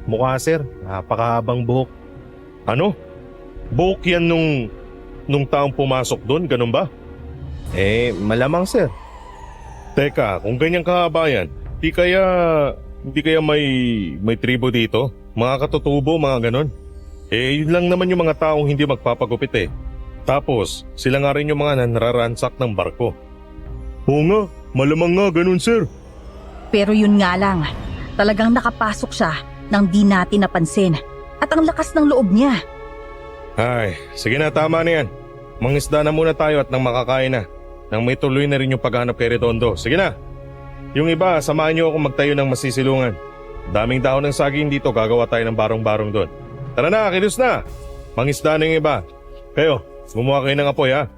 Mukha sir, napakahabang buhok. Ano? Buhok yan nung taong pumasok doon, ganun ba? Malamang sir. Teka, kung ganyan kahaba yan, hindi kaya may tribo dito? Mga katutubo, mga ganon? Yun lang naman yung mga taong hindi magpapagupit eh. Tapos, sila nga rin yung mga nararansak ng barko. Oo nga, malamang nga ganun sir. Pero yun nga lang, talagang nakapasok siya nang di natin napansin. At ang lakas ng loob niya. Ay, sige na, tama na yan. Mangisda na muna tayo at nang makakain na. Nang may tuloy na rin yung paghanap kay Redondo. Sige na. Yung iba, samahan niyo ako magtayo ng masisilungan. Daming dahon ng saging dito, gagawa tayo ng barong-barong doon. Tara na, kilos na. Mangisda na yung iba. Kayo, gumawa kayo ng apoy ha.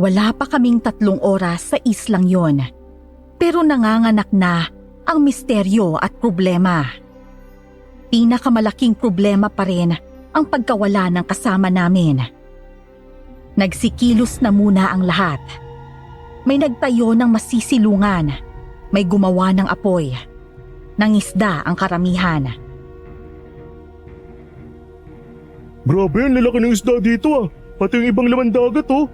Wala pa kaming 3 oras sa islang yon. Pero nanganganak na ang misteryo at problema. Pinakamalaking problema pa rin ang pagkawala ng kasama namin. Nagsikilos na muna ang lahat. May nagtayo ng masisilungan. May gumawa ng apoy. Nangisda ang karamihan. Grabe, ang lalaki ng isda dito ah. Pati yung ibang laman dagat oh.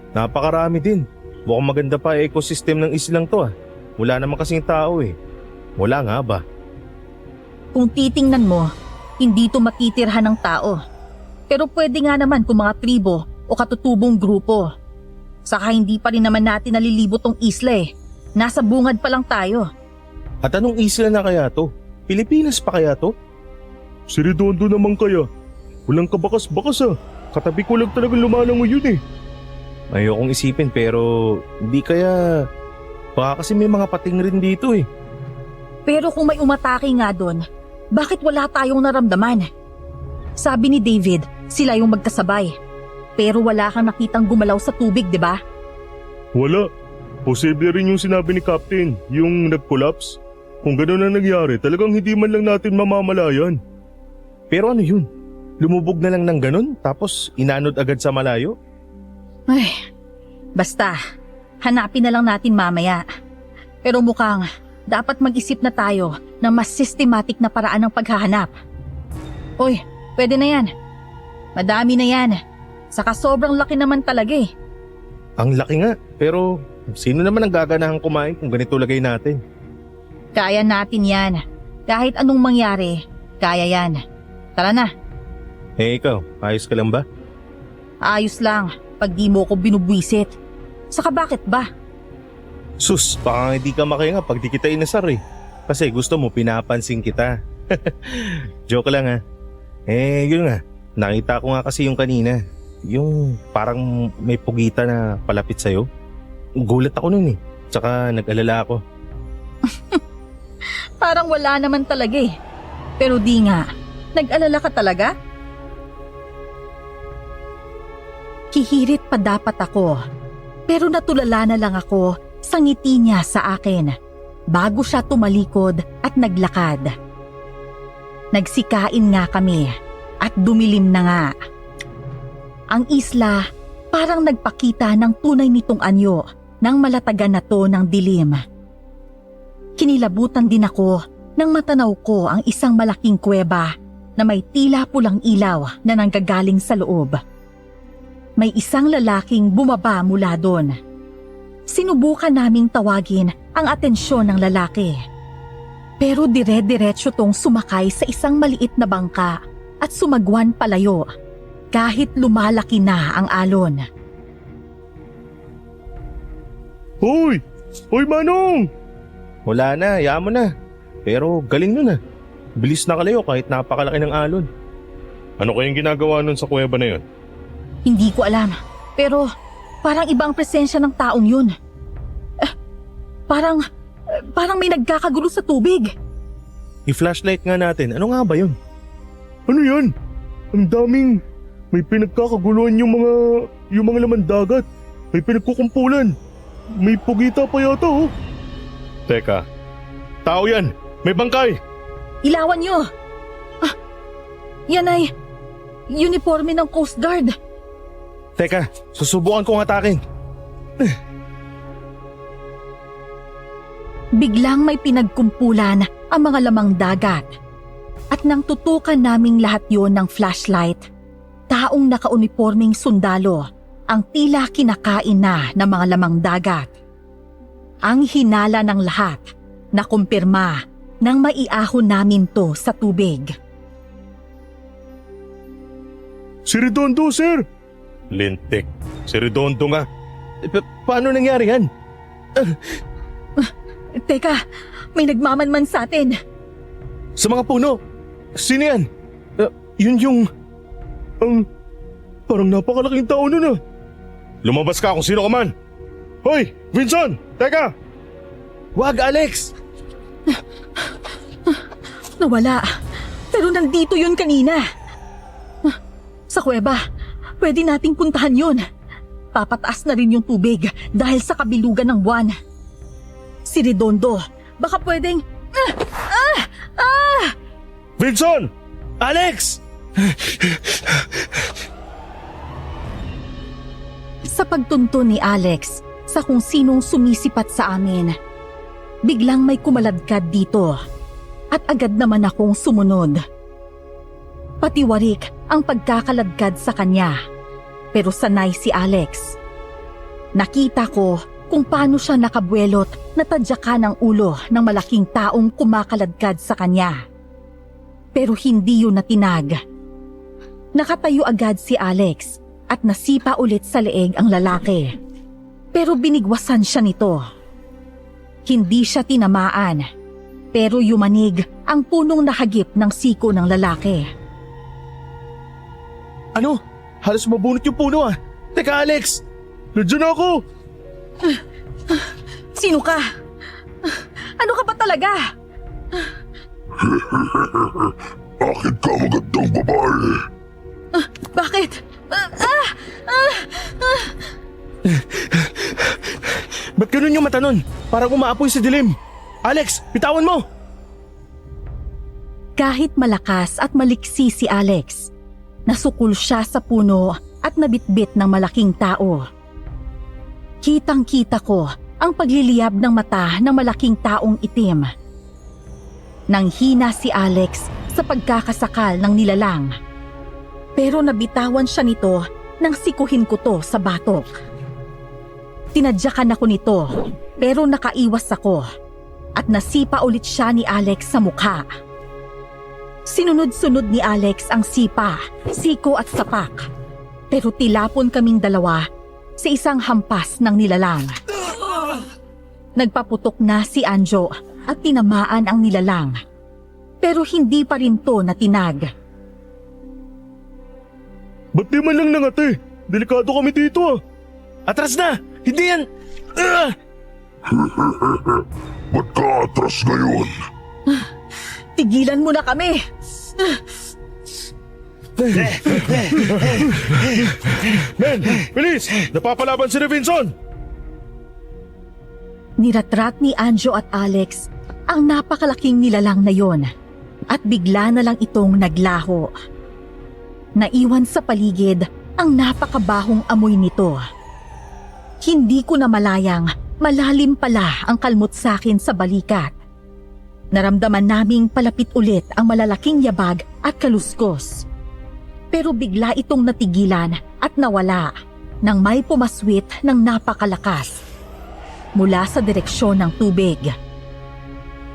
Napakarami din. Mukhang maganda pa ecosystem ng islang to ah. Wala naman kasing tao eh. Wala nga ba? Kung titingnan mo, hindi ito matitirhan ng tao. Pero pwede nga naman kung mga tribo o katutubong grupo. Saka hindi pa rin naman natin nalilibot tong isla eh. Nasa bungad pa lang tayo. At anong isla na kaya to? Pilipinas pa kaya to? Si Redondo naman kaya. Walang kabakas-bakas ah. Katabi ko lang talagang lumalangoy yun eh. Ayokong isipin pero hindi kaya... Baka kasi may mga pating rin dito eh. Pero kung may umatake nga doon, bakit wala tayong naramdaman? Sabi ni David, sila yung magkasabay. Pero wala kang nakitang gumalaw sa tubig, di ba? Wala. Posible rin yung sinabi ni Captain, yung nag-collapse. Kung gano'n na nangyari, talagang hindi man lang natin mamamalayan. Pero ano yun? Lumubog na lang ng ganun tapos inanod agad sa malayo? Ay, basta, hanapin na lang natin mamaya. Pero mukhang dapat mag-isip na tayo ng mas systematic na paraan ng paghahanap. Uy, pwede na yan. Madami na yan. Saka sobrang laki naman talaga eh. Ang laki nga, pero sino naman ang gaganahang kumain kung ganito lagay natin? Kaya natin yan. Kahit anong mangyari, kaya yan. Tara na. Ikaw, ayos ka lang ba? Ayos lang pag di mo ko binubwisit. Saka bakit ba? Sus, baka hindi ka makahinga pag di kita inasar eh. Kasi gusto mo pinapansin kita. Joke lang ha. Yun nga. Nakita ko nga kasi yung kanina. Yung parang may pugita na palapit sa'yo. Gulat ako nun eh. Tsaka nag-alala ako. Parang wala naman talaga eh. Pero di nga, nag-alala ka talaga? Kihirit pa dapat ako. Pero natulala na lang ako sa ngiti niya sa akin bago siya tumalikod at naglakad. Nagsikain nga kami at dumilim na nga. Ang isla parang nagpakita ng tunay nitong anyo ng malatagan na to ng dilim. Kinilabutan din ako nang matanaw ko ang isang malaking kuweba na may tila pulang ilaw na nanggagaling sa loob. May isang lalaking bumaba mula doon. Sinubukan naming tawagin ang atensyon ng lalaki. Pero dire-diretso tong sumakay sa isang maliit na bangka at sumagwan palayo kahit lumalaki na ang alon. Hoy! Hoy Manong! Wala na, hayaan mo na. Pero galing nun ah. Bilis na kalayo kahit napakalaki ng alon. Ano kayang ginagawa nun sa kuweba na yun? Hindi ko alam, pero parang ibang presensya ng taong yun. Parang may nagkakagulo sa tubig. I-flashlight nga natin. Ano nga ba yun? Ano yan? Ang daming... May pinagkakaguluhan yung mga laman dagat. May pinagkukumpulan. may pugita pa yata oh. Teka, tao yan! May bangkay! Ilawan nyo! Yan ay uniforme ng Coast Guard. Teka, susubukan kong atakin. Biglang may pinagkumpulan ang mga lamang dagat. At nang tutukan naming lahat yon ng flashlight, taong nakauniforming sundalo ang tila kinakain na ng mga lamang dagat. Ang hinala ng lahat na kumpirma nang maiahon namin to sa tubig. Si Redondo, sir! Lintik. Si Redondo nga. Paano nangyari yan? Teka, may nagmamanman sa atin. Sa mga puno? Sino yan? Yun yung... Parang napakalaking tao nun ah. Lumabas ka kung sino ka man! Hoy! Vincent! Teka! Wag, Alex! Nawala. Pero nandito yun kanina. Sa kuweba, pwede nating puntahan yun. Papataas na rin yung tubig dahil sa kabilugan ng buwan. Si Redondo, baka pwedeng... Vincent! Alex! Sa pagtunto ni Alex sa kung sinong sumisipat sa amin, biglang may kumaladkad dito at agad naman akong sumunod. Patiwarik ang pagkakaladkad sa kanya, pero sanay si Alex. Nakita ko kung paano siya nakabuelot na tadyakan ng ulo ng malaking taong kumakaladkad sa kanya. Pero hindi yun natinag. Nakatayo agad si Alex at nasipa ulit sa leeg ang lalaki. Pero binigwasan siya nito. Hindi siya tinamaan, pero yumanig ang punong nakagip ng siko ng lalaki. Ano? Halos mabunot yung puno ah. Teka, Alex! Nandiyan ako! Sino ka? Ano ka ba talaga? Bakit ka magandang babae? Bakit? Ba't ganun yung mata nun? Parang umaapoy sa dilim. Alex, bitawan mo! Kahit malakas at maliksi si Alex, nasukol siya sa puno at nabitbit ng malaking tao. Kitang-kita ko ang pagliliyab ng mata ng malaking taong itim. Nanghina si Alex sa pagkakasakal ng nilalang. Pero nabitawan siya nito nang sikuhin ko to sa batok. Tinadyakan ako nito pero nakaiwas ako at nasipa ulit siya ni Alex sa mukha. Sinunod-sunod ni Alex ang sipa, siko at sapak. Pero tilapon kaming dalawa sa isang hampas ng nilalang. Nagpaputok na si Anjo at tinamaan ang nilalang. Pero hindi pa rin to natinag. Ba't di man lang nangate? Delikado kami dito ah. Atras na! Hindi yan! Ba't ka atras ngayon? Tigilan mo na kami! Men! Bilis! Napapalaban si Vincent! Niratrat ni Anjo at Alex ang napakalaking nilalang na yon at bigla na lang itong naglaho. Naiwan sa paligid ang napakabahong amoy nito. Hindi ko na malayang malalim pala ang kalmot sa akin sa balikat. Naramdaman naming palapit ulit ang malalaking yabag at kaluskos. Pero bigla itong natigilan at nawala nang may pumaswit ng napakalakas mula sa direksyon ng tubig.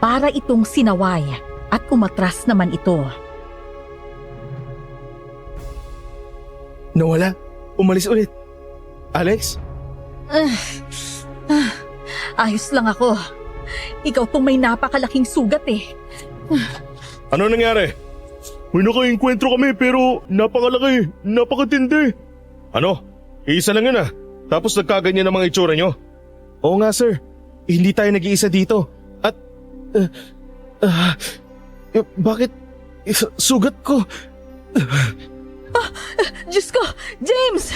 Para itong sinaway at umatras naman ito. Nawala? Umalis ulit. Alex? Ayos lang ako. Ikaw pong may napakalaking sugat eh. Ano nangyari? May nakainkwentro kami pero napakalaki, napakatindi. Ano? Iisa lang yun ah. Tapos nagkaganyan ang mga itsura nyo. Oo nga sir. Hindi tayo nag-iisa dito. At... bakit... sugat ko... Diyos ko! James!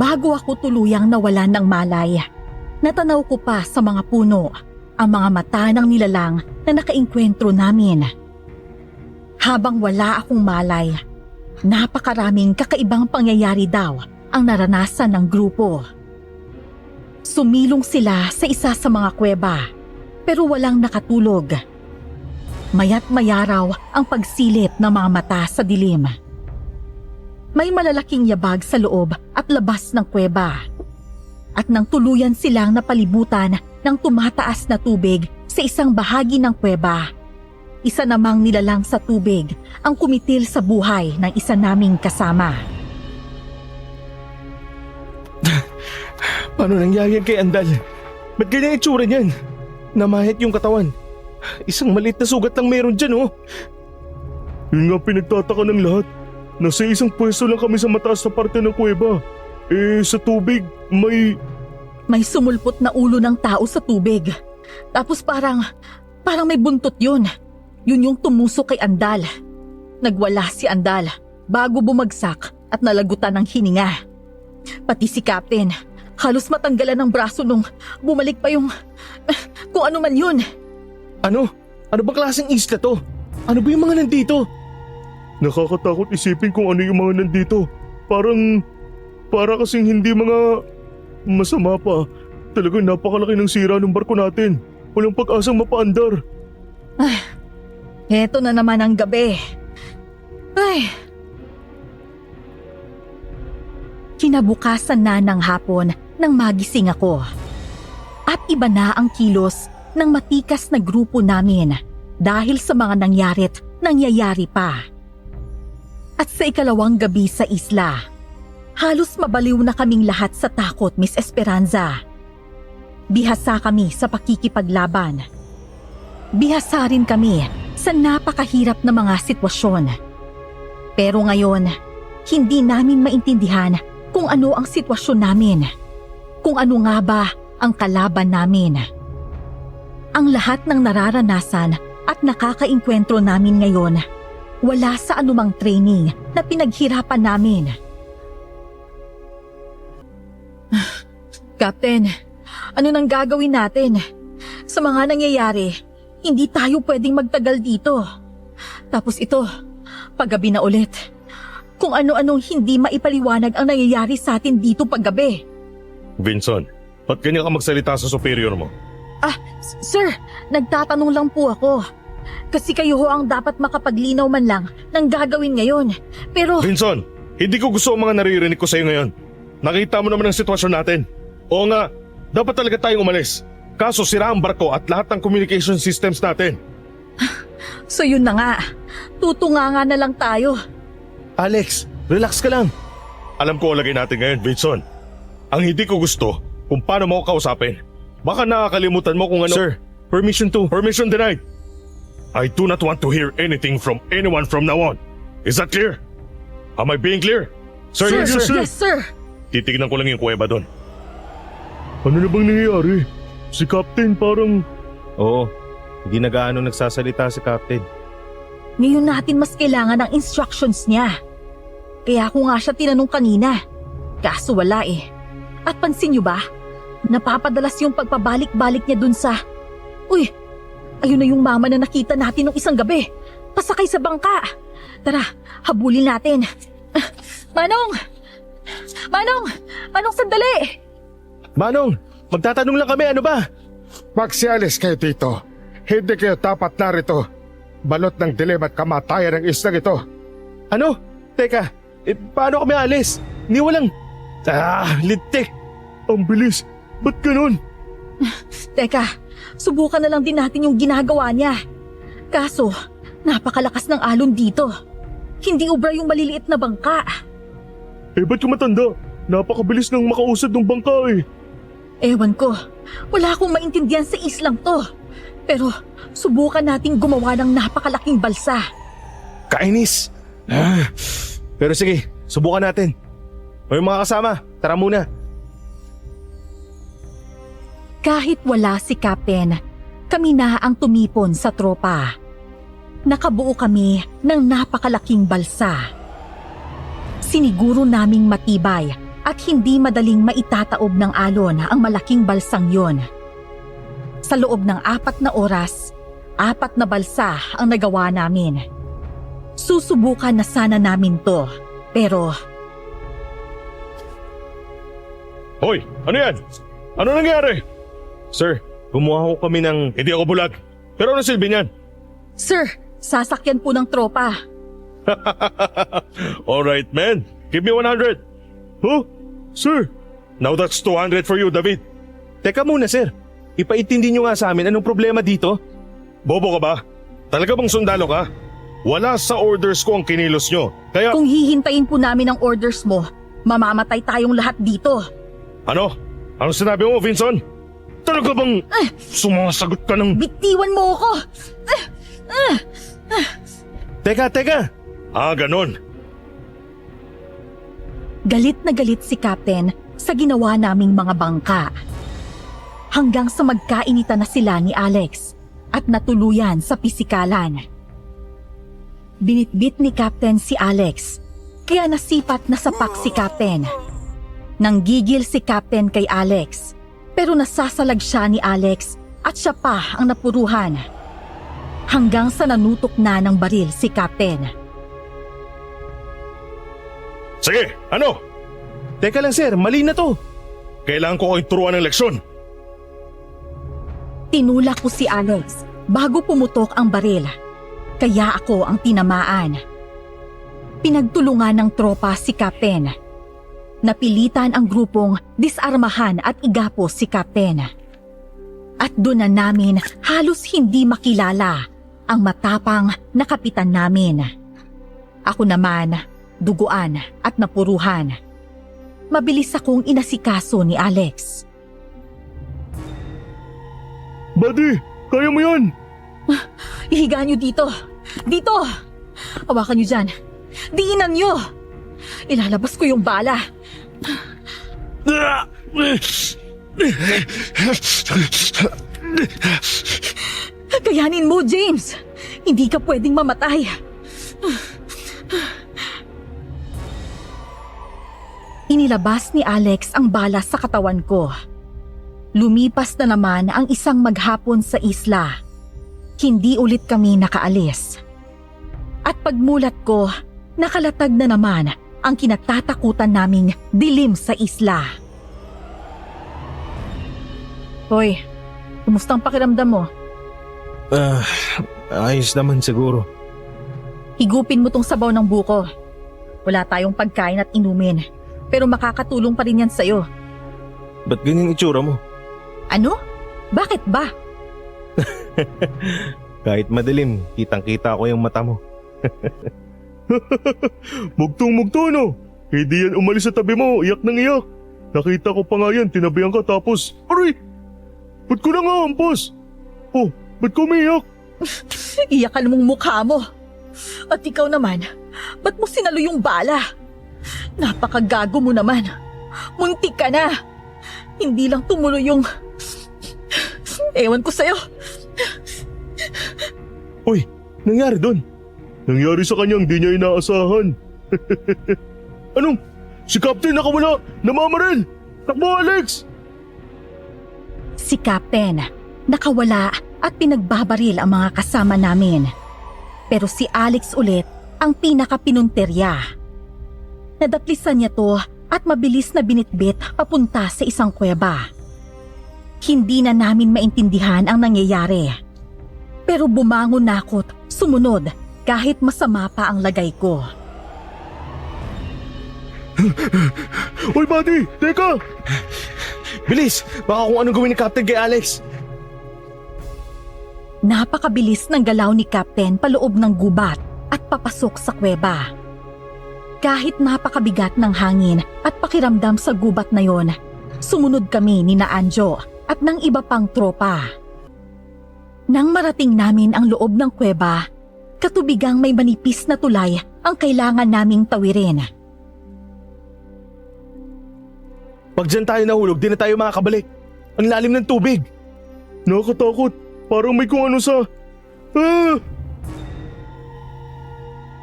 Bago ako tuluyang nawalan ng malay, natanaw ko pa sa mga puno ang mga mata ng nilalang na nakainkwentro namin. Habang wala akong malay, napakaraming kakaibang pangyayari daw ang naranasan ng grupo. Sumilong sila sa isa sa mga kuweba pero walang nakatulog. Maya't maya raw ang pagsilip ng mga mata sa dilim. May malalaking yabag sa loob at labas ng kuweba. At nang tuluyan silang napalibutan ng tumataas na tubig sa isang bahagi ng kuweba, isa namang nilalang sa tubig ang kumitil sa buhay ng isa naming kasama. Paano nangyari yan kay Andal? Ba't ganyan itsura niyan? Namahit yung katawan. Isang maliit na sugat lang meron dyan, oh. Yun nga pinagtataka ng lahat. Nasa isang pwesto lang kami sa mataas na parte ng kuweba. Sa tubig, May sumulpot na ulo ng tao sa tubig. Tapos parang may buntot yun. Yun yung tumusok kay Andal. Nagwala si Andal bago bumagsak at nalagutan ng hininga. Pati si Captain, halos matanggalan ng braso nung bumalik pa yung kung ano man yun. Ano? Ano ba klaseng isla to? Ano ba yung mga nandito? Nakakatakot isipin kung ano yung mga nandito. Para kasing hindi mga masama pa. Talagang napakalaki ng sira ng barko natin. Walang pag-asang mapaandar. Eto na naman ang gabi. Kinabukasan na ng hapon nang magising ako. At iba na ang kilos ng matikas na grupo namin dahil sa mga nangyayari pa. At sa ikalawang gabi sa isla, halos mabaliw na kaming lahat sa takot, Miss Esperanza. Bihasa kami sa pakikipaglaban. Bihasa rin kami sa napakahirap na mga sitwasyon. Pero ngayon, hindi namin maintindihan kung ano ang sitwasyon namin. Kung ano nga ba ang kalaban namin. Ang lahat ng nararanasan at nakakainkwentro namin ngayon, wala sa anumang training na pinaghirapan namin. Captain, ano nang gagawin natin? Sa mga nangyayari, hindi tayo pwedeng magtagal dito. Tapos ito, paggabi na ulit. Kung ano-anong hindi maipaliwanag ang nangyayari sa atin dito paggabi. Vincent, ba't ganyan ka magsalita sa superior mo? Sir, nagtatanong lang po ako. Kasi kayo ho ang dapat makapaglinaw man lang ng gagawin ngayon. Pero... Vincent, hindi ko gusto ang mga naririnig ko sa'yo ngayon. Nakita mo naman ang sitwasyon natin. Oo nga, dapat talaga tayong umalis. Kaso sira ang barko at lahat ng communication systems natin. So yun na nga, tutunganga na lang tayo. Alex, relax ka lang. Alam ko lagay natin ngayon, Vincent. Ang hindi ko gusto kung paano mo ako kausapin. Baka nakakalimutan mo kung ano... Sir, permission denied. I do not want to hear anything from anyone from now on. Is that clear? Am I being clear? Sir, Yes, sir. Titignan ko lang yung kuweba doon. Ano na bang nangyayari? Si Captain parang... Oo, hindi na gaano nagsasalita si Captain. Ngayon natin mas kailangan ng instructions niya. Kaya ako nga siya tinanong kanina. Kaso wala eh. At pansin niyo ba? Napapadalas yung pagpabalik-balik niya dun sa... Uy! Ayun na yung mama na nakita natin nung isang gabi. Pasakay sa bangka. Tara, habulin natin. Manong! Manong, sandali! Manong, magtatanong lang kami, ano ba? Magsialis kayo dito. Hindi kayo dapat narito. Balot ng dilim at kamatayan ng islang ito. Ano? Teka, paano kami alis? Ni walang... lintik! Ang bilis! Ba't ganun? Teka, subukan na lang din natin yung ginagawa niya. Kaso, napakalakas ng alon dito. Hindi ubra yung maliliit na bangka. Ba't yung matanda? Napakabilis nang makausad ng bangka eh. Ewan ko, wala akong maintindihan sa islang to. Pero subukan nating gumawa ng napakalaking balsa. Kainis! Pero sige, subukan natin. O yung mga kasama, tara muna. Kahit wala si Captain, kami na ang tumipon sa tropa. Nakabuo kami ng napakalaking balsa. Siniguro naming matibay at hindi madaling maitataob ng alon ang malaking balsang yon. Sa loob ng 4 na oras, 4 na balsa ang nagawa namin. Susubukan na sana namin to, pero Hoy, ano yan? Ano nangyari? Sir, gumawa ko kami ng... Hindi ako bulag. Pero ano silbi niyan? Sir, sasakyan po ng tropa. Alright, man. Give me 100. Huh? Sir, Now that's 200 for you, David. Teka muna sir, ipaintindi nyo nga sa amin anong problema dito? Bobo ka ba? Talaga bang sundalo ka? Wala sa orders ko ang kinilos nyo. Kaya, Kung hihintayin po namin ang orders mo, mamamatay tayong lahat dito. ano? Anong sinabi mo, Vincent? Talaga bang sumasagot ka ng... Bitiwan mo ako! Teka! Ganon. Galit na galit si Captain sa ginawa naming mga bangka. Hanggang sa magkainitan na sila ni Alex at natuluyan sa pisikalan. Binitbit ni Captain si Alex, kaya nasipat na sapak si Captain. Nanggigil si Captain kay Alex, pero nasasalag siya ni Alex at siya pa ang napuruhan. Hanggang sa nanutok na ng baril si Captain. Sige, ano? Teka lang sir, mali na to. Kailangan ko kayong turuan ng leksyon. Tinulak ko si Alex bago pumutok ang baril, kaya ako ang tinamaan. Pinagtulungan ng tropa si Captain. Napilitan ang grupong disarmahan at igapos si Captain. At doon na namin halos hindi makilala ang matapang na kapitan namin. Ako naman, duguan at napuruhan. Mabilis akong inasikaso ni Alex. buddy, kaya mo yan. Ihiga niyo dito! Dito! Hawakan niyo dyan! Diinan niyo! Ilalabas ko yung bala! Kayanin mo, James! Hindi ka pwedeng mamatay! Inilabas ni Alex ang bala sa katawan ko. Lumipas na naman ang isang maghapon sa isla. Hindi ulit kami nakaalis. At pagmulat ko, nakalatag na naman ang kinatatakutan naming dilim sa isla. Hoy, kumusta ang pakiramdam mo? Ayos naman siguro. Higupin mo tong sabaw ng buko. Wala tayong pagkain at inumin, pero makakatulong pa rin yan sa'yo. Ba't ganyan itsura mo? Ano? Bakit ba? Kahit madilim, kitang-kita ko yung mata mo. Mugtong-mugto no. Hindi yan umalis sa tabi mo, iyak nang iyak. Nakita ko pa nga yan, tinabihan ka tapos, aray! Ba't ko na nga ampas? Oh, ba't ko umiyak? Iyakan mong mukha mo. At ikaw naman, ba't mo sinalo yung bala? Napakagago mo naman. Muntik ka na. Hindi lang tumuloy yung... Ewan ko sa'yo. Uy, nangyari doon? Nangyari sa kanyang di niya inaasahan. Anong? Si Captain nakawala! Namamaril! Takbo, Alex! Si Captain, nakawala at pinagbabaril ang mga kasama namin. Pero si Alex ulit ang pinakapinunterya. Nadaplisan niya to at mabilis na binitbit papunta sa isang kuweba. Hindi na namin maintindihan ang nangyayari. Pero bumangon na ako't sumunod kahit masama pa ang lagay ko. Uy, buddy! Teka! Bilis! Baka kung anong gawin ni Captain kay Alex. Napakabilis ng galaw ni Captain paloob ng gubat at papasok sa kuweba. Kahit napakabigat ng hangin at pakiramdam sa gubat na yon, sumunod kami ni na Anjo at ng iba pang tropa. Nang marating namin ang loob ng kuweba, katubigang may manipis na tulay ang kailangan naming tawirin. Pag dyan tayo nahulog, di na tayo makakabalik. Ang lalim ng tubig. Nakakatakot. Parang may kung ano sa... Ah!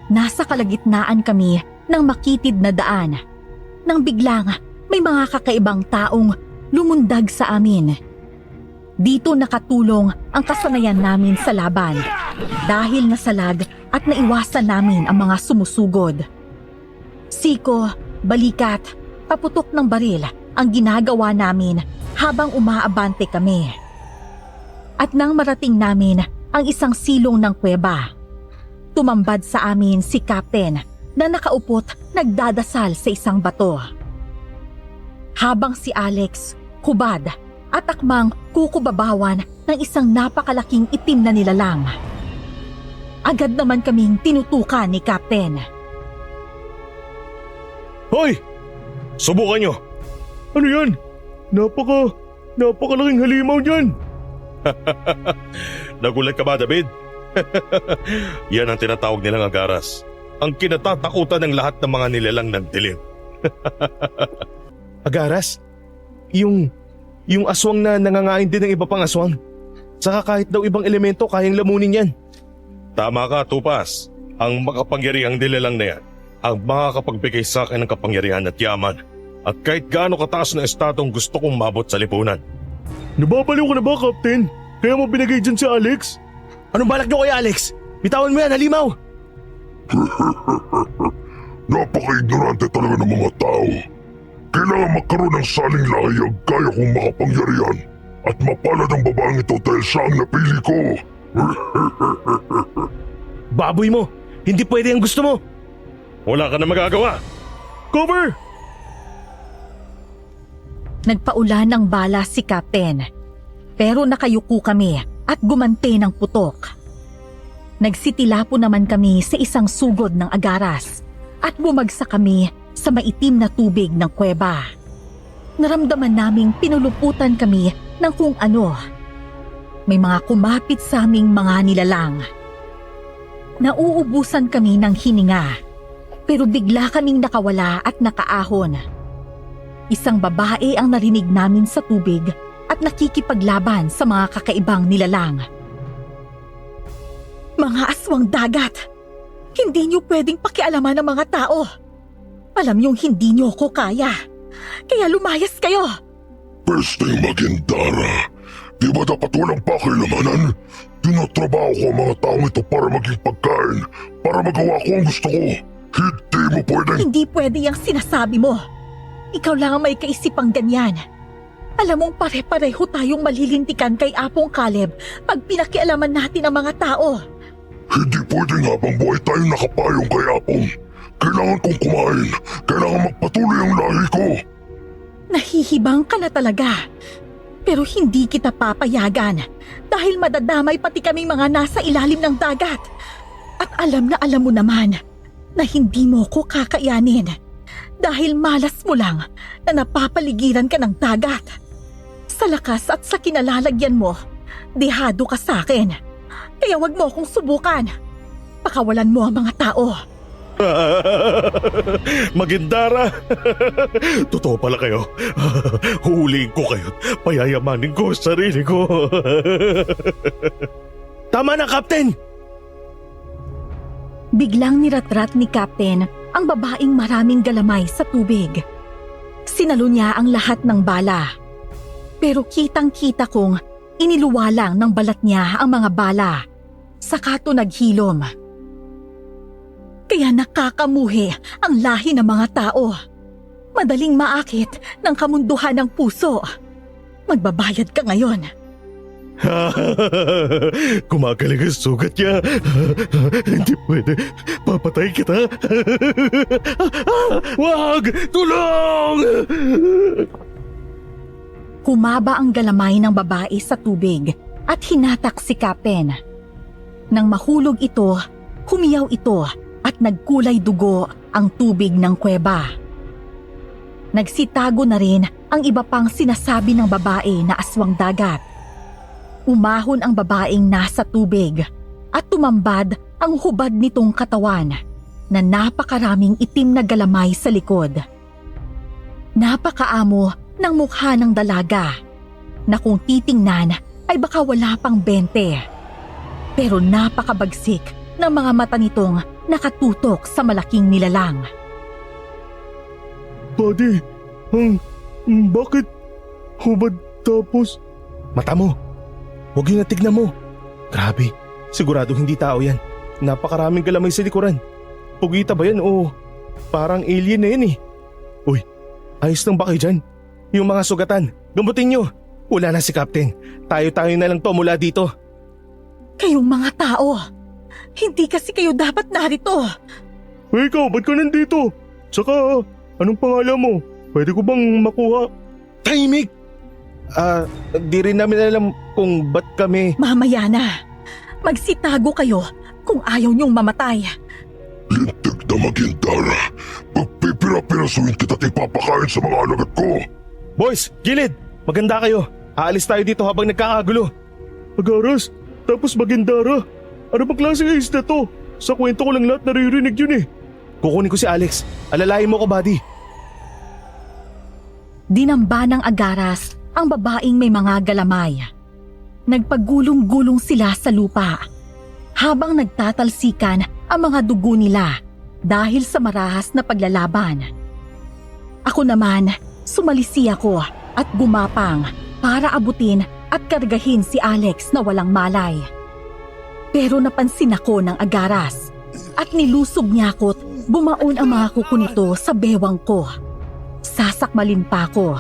Nasa kalagitnaan kami ng makitid na daan nang biglang may mga kakaibang taong lumundag sa amin. Dito nakatulong ang kasanayan namin sa laban dahil nasalag at naiwasan namin ang mga sumusugod. Siko, balikat, paputok ng baril ang ginagawa namin habang umaabante kami. At nang marating namin ang isang silong ng kuweba, tumambad sa amin si Captain na nakaupot nagdadasal sa isang bato. Habang si Alex, hubad at akmang kukubabawan ng isang napakalaking itim na nilalang. Agad naman kaming tinutukan ni Captain. Hoy! Subukan nyo! Ano yan? Napakalaking halimaw niyan. Nagulat ka ba, David? Yan ang tinatawag nilang agaras. Ang kinatatakutan ng lahat ng mga nilalang ng dilim. Agaras? Yung aswang na nangangain din ng iba pang aswang. Saka kahit daw ibang elemento kayang lamunin yan. Tama ka, Tupas. Ang makapangyarihang nilalang na yan ang makakapagbigay sa akin ng kapangyarihan at yaman. At kahit gaano kataas na estatong gusto kong mabot sa lipunan. Nababaliw ka na ba, Captain? Kaya mo binigay dyan si Alex? Anong balak nyo kay Alex? Bitawan mo yan, halimaw! Napaka-ignorante talaga ng mga tao. Kailangan magkaroon ng saling lahayag kaya kong makapangyarihan at mapalad ang babaeng ito dahil siya ang napili ko. Baboy mo! Hindi pwede ang gusto mo! Wala ka na magagawa. Cover! Nagpaulan ng bala si Captain, pero nakayuko kami at gumante ng putok. Nagsitilapo naman kami sa isang sugod ng agaras at bumagsak kami sa maitim na tubig ng kuweba. Naramdaman naming pinuluputan kami ng kung ano. May mga kumapit sa aming mga nilalang. Nauubusan kami ng hininga, pero bigla kaming nakawala at nakaahon. Isang babae ang narinig namin sa tubig at nakikipaglaban sa mga kakaibang nilalang. Mga aswang dagat! Hindi niyo pwedeng pakialaman ng mga tao. Alam niyong hindi niyo ko kaya. Kaya lumayas kayo! Pesting Magindara, di ba dapat walang pakilamanan? Tinatrabaho ko ang mga taong ito para maging pagkain, para magawa ko ang gusto ko. Hindi mo pwedeng... Hindi pwede yung sinasabi mo. Ikaw lang ang may kaisipang ganyan. Alam mong pare-pareho tayong malilintikan kay Apong Caleb pag pinakialaman natin ang mga tao. Hindi pwedeng habang buhay tayong nakapayong kay Apong. Kailangan kong kumain. Kailangan magpatuloy ang lahi ko. Nahihibang ka na talaga. Pero hindi kita papayagan dahil madadamay pati kaming mga nasa ilalim ng dagat. At alam mo naman na hindi mo ko kakayanin dahil malas mo lang na napapaligiran ka ng dagat. Sa lakas at sa kinalalagyan mo, dehado ka sa akin. Kaya wag mo akong subukan. Pakawalan mo ang mga tao. Magindara! Totoo pala kayo. Huhulihin ko kayo at payayamanin ko ang sarili ko. Tama na, Captain! Biglang niratrat ni Captain ang babaeng maraming galamay sa tubig. Sinalo niya ang lahat ng bala. Pero kitang-kita kong iniluwalang ng balat niya ang mga bala. Saka to naghilom. Kaya nakakamuhi ang lahi ng mga tao. Madaling maakit ng kamunduhan ng puso. Magbabayad ka ngayon. Kumagaling ang sugat niya. Hindi pwede. Papatay kita. Wag! Tulong! Humaba ang galamay ng babae sa tubig at hinatak si Captain. Nang mahulog ito, humiyaw ito at nagkulay dugo ang tubig ng kuweba. Nagsitago na rin ang iba pang sinasabi ng babae na aswang dagat. Umahon ang babaeng nasa tubig at tumambad ang hubad nitong katawan na napakaraming itim na galamay sa likod. Napakaamo ng mukha ng dalaga na kung titingnan ay baka wala pang 20. Pero napakabagsik ng mga mata nitong nakatutok sa malaking nilalang. Buddy, Bakit? Hubad tapos? Mata mo! Huwag yun na tignan mo! Grabe, sigurado hindi tao yan. Napakaraming galamay sa likuran. Pugita ba yan o parang alien na yan eh? Uy, ayos lang ba kayo dyan? Yung mga sugatan, gamutin nyo! Wala na si Captain. Tayo-tayo na lang to mula dito. Kayong mga tao, hindi kasi kayo dapat narito. Ikaw, ba't ka nandito? Tsaka, anong pangalan mo? Pwede ko bang makuha? Tahimik! Di rin namin alam kung ba't kami... Mamaya na. Magsitago kayo kung ayaw niyong mamatay. Lintig na Magindara. Pagpipira-pirasuhin kita at ipapakain sa mga alagat ko. Boys, gilid! Maganda kayo. Aalis tayo dito habang nagkakagulo. Agaras, tapos Magindara. Ano bang klaseng isda to? Sa kwento ko lang lahat naririnig yun eh. Kukunin ko si Alex. Alalayin mo ko, buddy. Dinamba ng Agaras ang babaeng may mga galamay. Nagpagulong-gulong sila sa lupa habang nagtatalsikan ang mga dugo nila dahil sa marahas na paglalaban. Ako naman, sumalisi ako at gumapang para abutin at kargahin si Alex na walang malay. Pero napansin ako ng Agaras at nilusob niya ako't bumaon ang mga kuko nito sa bewang ko. Sasakmalin pa ako.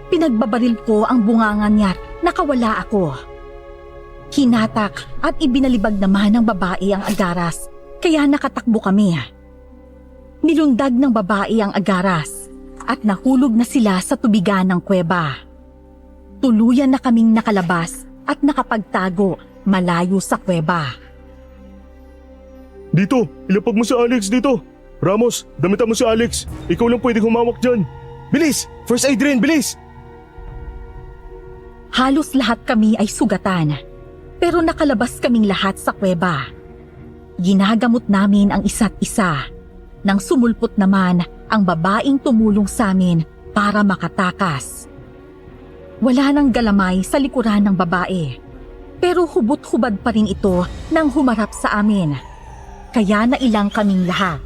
Pinagbabaril ko ang bungangan niya, nakawala ako. Hinatak at ibinalibag naman ng babae ang Agaras, kaya nakatakbo kami. Nilundag ng babae ang Agaras at nahulog na sila sa tubigan ng kuweba. Tuluyan na kaming nakalabas at nakapagtago malayo sa kuweba. Dito, ilapag mo si Alex dito. Ramos, damitan mo si Alex. Ikaw lang pwedeng humawak dyan. Bilis! First aid rin, bilis! Halos lahat kami ay sugatan, pero nakalabas kaming lahat sa kuweba. Ginagamot namin ang isa't isa. Nang sumulpot naman ang babaeng tumulong sa amin para makatakas. Wala nang galamay sa likuran ng babae, pero hubot-hubad pa rin ito nang humarap sa amin. Kaya nailang kaming lahat.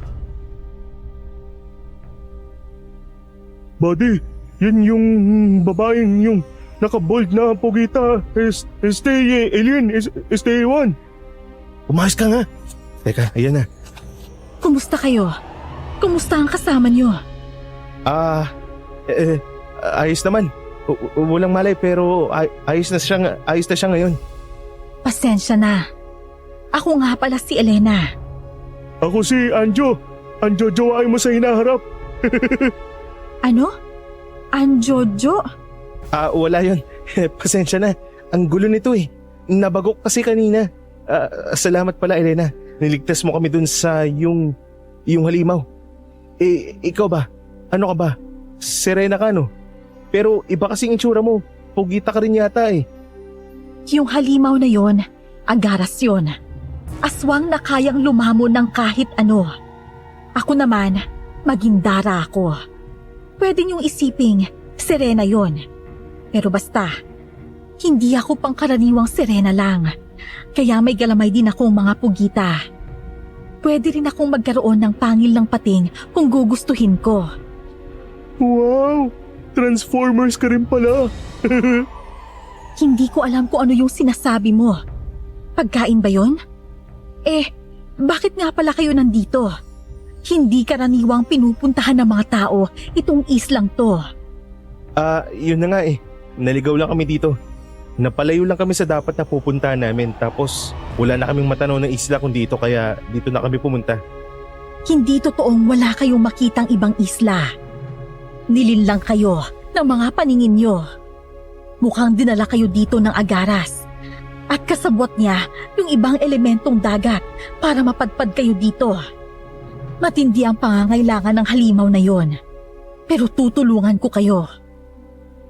Buddy, yan yung babaeng yung naka-bold na pugita. Stay alien, stay one. Umayos ka nga. Teka, ayan na. Kumusta kayo? Kumusta ang kasama niyo? Ayos naman. Walang malay pero ayos na siya ngayon. Pasensya na. Ako nga pala si Elena. Ako si Anjo. Anjo, jowain mo sa hinaharap. Ano? Anjojo? Wala yun. Pasensya na. Ang gulo nito eh. Nabagok kasi kanina. Salamat pala, Elena. Niligtas mo kami dun sa yung halimaw. Ikaw ba? Ano ka ba? Serena ka no? Pero iba kasing itsura mo. Pugita ka rin yata eh. Yung halimaw na yon, Agaras yun. Aswang na kayang lumamon ng kahit ano. Ako naman, Magindara ako. Pwede niyong isiping, Serena yon. Pero basta, hindi ako pangkaraniwang Serena lang. Kaya may galamay din akong mga pugita. Pwede rin akong magkaroon ng pangil ng pating kung gugustuhin ko. Wow! Transformers ka rin pala. Hindi ko alam kung ano yung sinasabi mo. Pagkain ba yon? Bakit nga pala kayo nandito? Hindi karaniwang pinupuntahan ng mga tao itong islang to. Yun na nga eh. Naligaw lang kami dito. Napalayo lang kami sa dapat na pupuntahan namin tapos wala na kaming matanaw ng isla kung dito kaya dito na kami pumunta. Hindi totoong wala kayong makitang ibang isla. Nilinlang kayo ng mga paningin nyo. Mukhang dinala kayo dito ng Agaras. At kasabwat niya yung ibang elementong dagat para mapadpad kayo dito. Matindi ang pangangailangan ng halimaw na yon. Pero tutulungan ko kayo.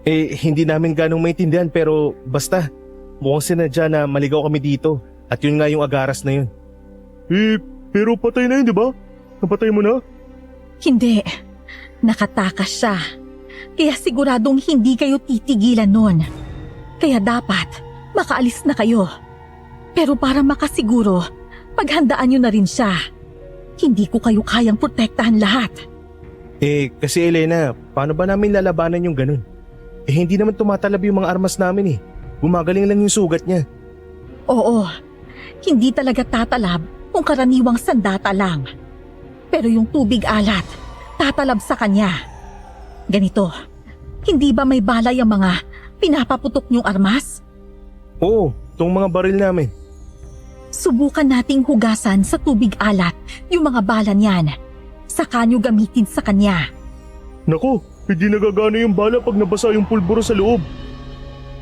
Hindi namin ganong maintindihan pero basta mukhang sinadya na maligaw kami dito at yun nga yung Agaras na yun. Pero patay na yun, di ba? Napatay mo na? Hindi. Nakatakas siya. Kaya siguradong hindi kayo titigilan nun. Kaya dapat makaalis na kayo. Pero para makasiguro, paghandaan nyo na rin siya. Hindi ko kayo kayang protektahan lahat. Kasi Elena, paano ba namin lalabanan yung ganun? Hindi naman tumatalab yung mga armas namin eh. Gumagaling lang yung sugat niya. Oo, hindi talaga tatalab kung karaniwang sandata lang. Pero yung tubig alat, tatalab sa kanya. Ganito, hindi ba may balay ang mga pinapaputok niyong armas? Oo, tong mga baril namin. Subukan nating hugasan sa tubig alat yung mga bala niyan. Saka niyo gamitin sa kanya. Nako, hindi nagagana yung bala pag nabasa yung pulburo sa loob.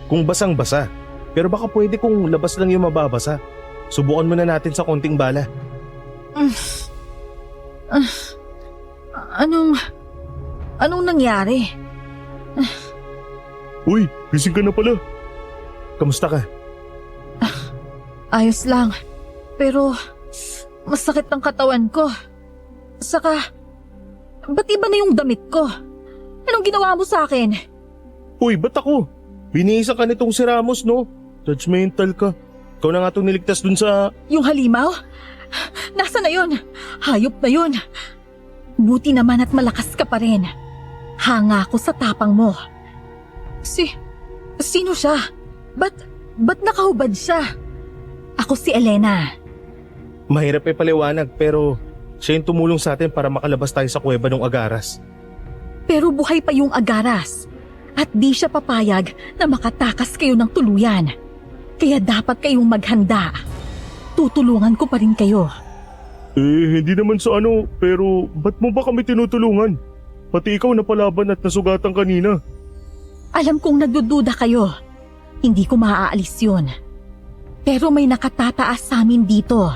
Kung basang-basa. Pero baka pwede kung labas lang yung mababasa. Subukan muna natin sa konting bala. Anong nangyari? Uy, gising ka na pala. Kamusta ka? Ayos lang. Pero masakit ang katawan ko. Saka, ba't iba na yung damit ko? Anong ginawa mo sa akin? Uy, ba't ako? Binihisan ka nitong si Ramos, no? Judgmental ka. Ikaw na nga itong niligtas dun sa... Yung halimaw? Nasaan na yun? Hayop na yun. Buti naman at malakas ka pa rin. Hanga ako sa tapang mo. Sino siya? Ba't nakahubad siya? Ako si Elena. Mahirap paliwanag pero siya yung tumulong sa atin para makalabas tayo sa kuweba ng Agaras. Pero buhay pa yung Agaras. At di siya papayag na makatakas kayo ng tuluyan. Kaya dapat kayong maghanda. Tutulungan ko pa rin kayo. Hindi naman sa ano, pero ba't mo ba kami tinutulungan? Pati ikaw napalaban at nasugatan kanina. Alam kong nagdududa kayo. Hindi ko maaalis yun. Pero may nakatataas sa amin dito.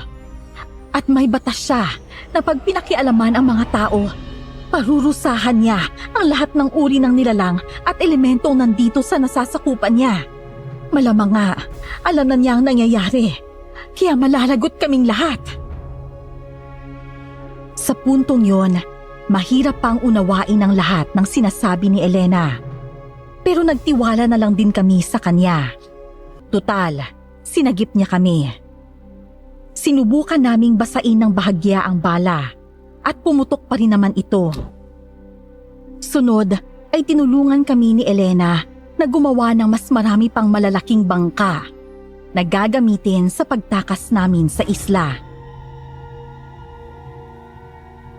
At may batas siya na pag pinakialaman ang mga tao, parurusahan niya ang lahat ng uri ng nilalang at elementong nandito sa nasasakupan niya. Malamang nga, alam na niya ang nangyayari. Kaya malalagot kaming lahat. Sa puntong yon, mahirap pang unawain ang lahat ng sinasabi ni Elena. Pero nagtiwala na lang din kami sa kanya. Tutal, sinagip niya kami. Sinubukan naming basain ng bahagya ang bala at pumutok pa rin naman ito. Sunod ay tinulungan kami ni Elena na gumawa ng mas marami pang malalaking bangka na gagamitin sa pagtakas namin sa isla.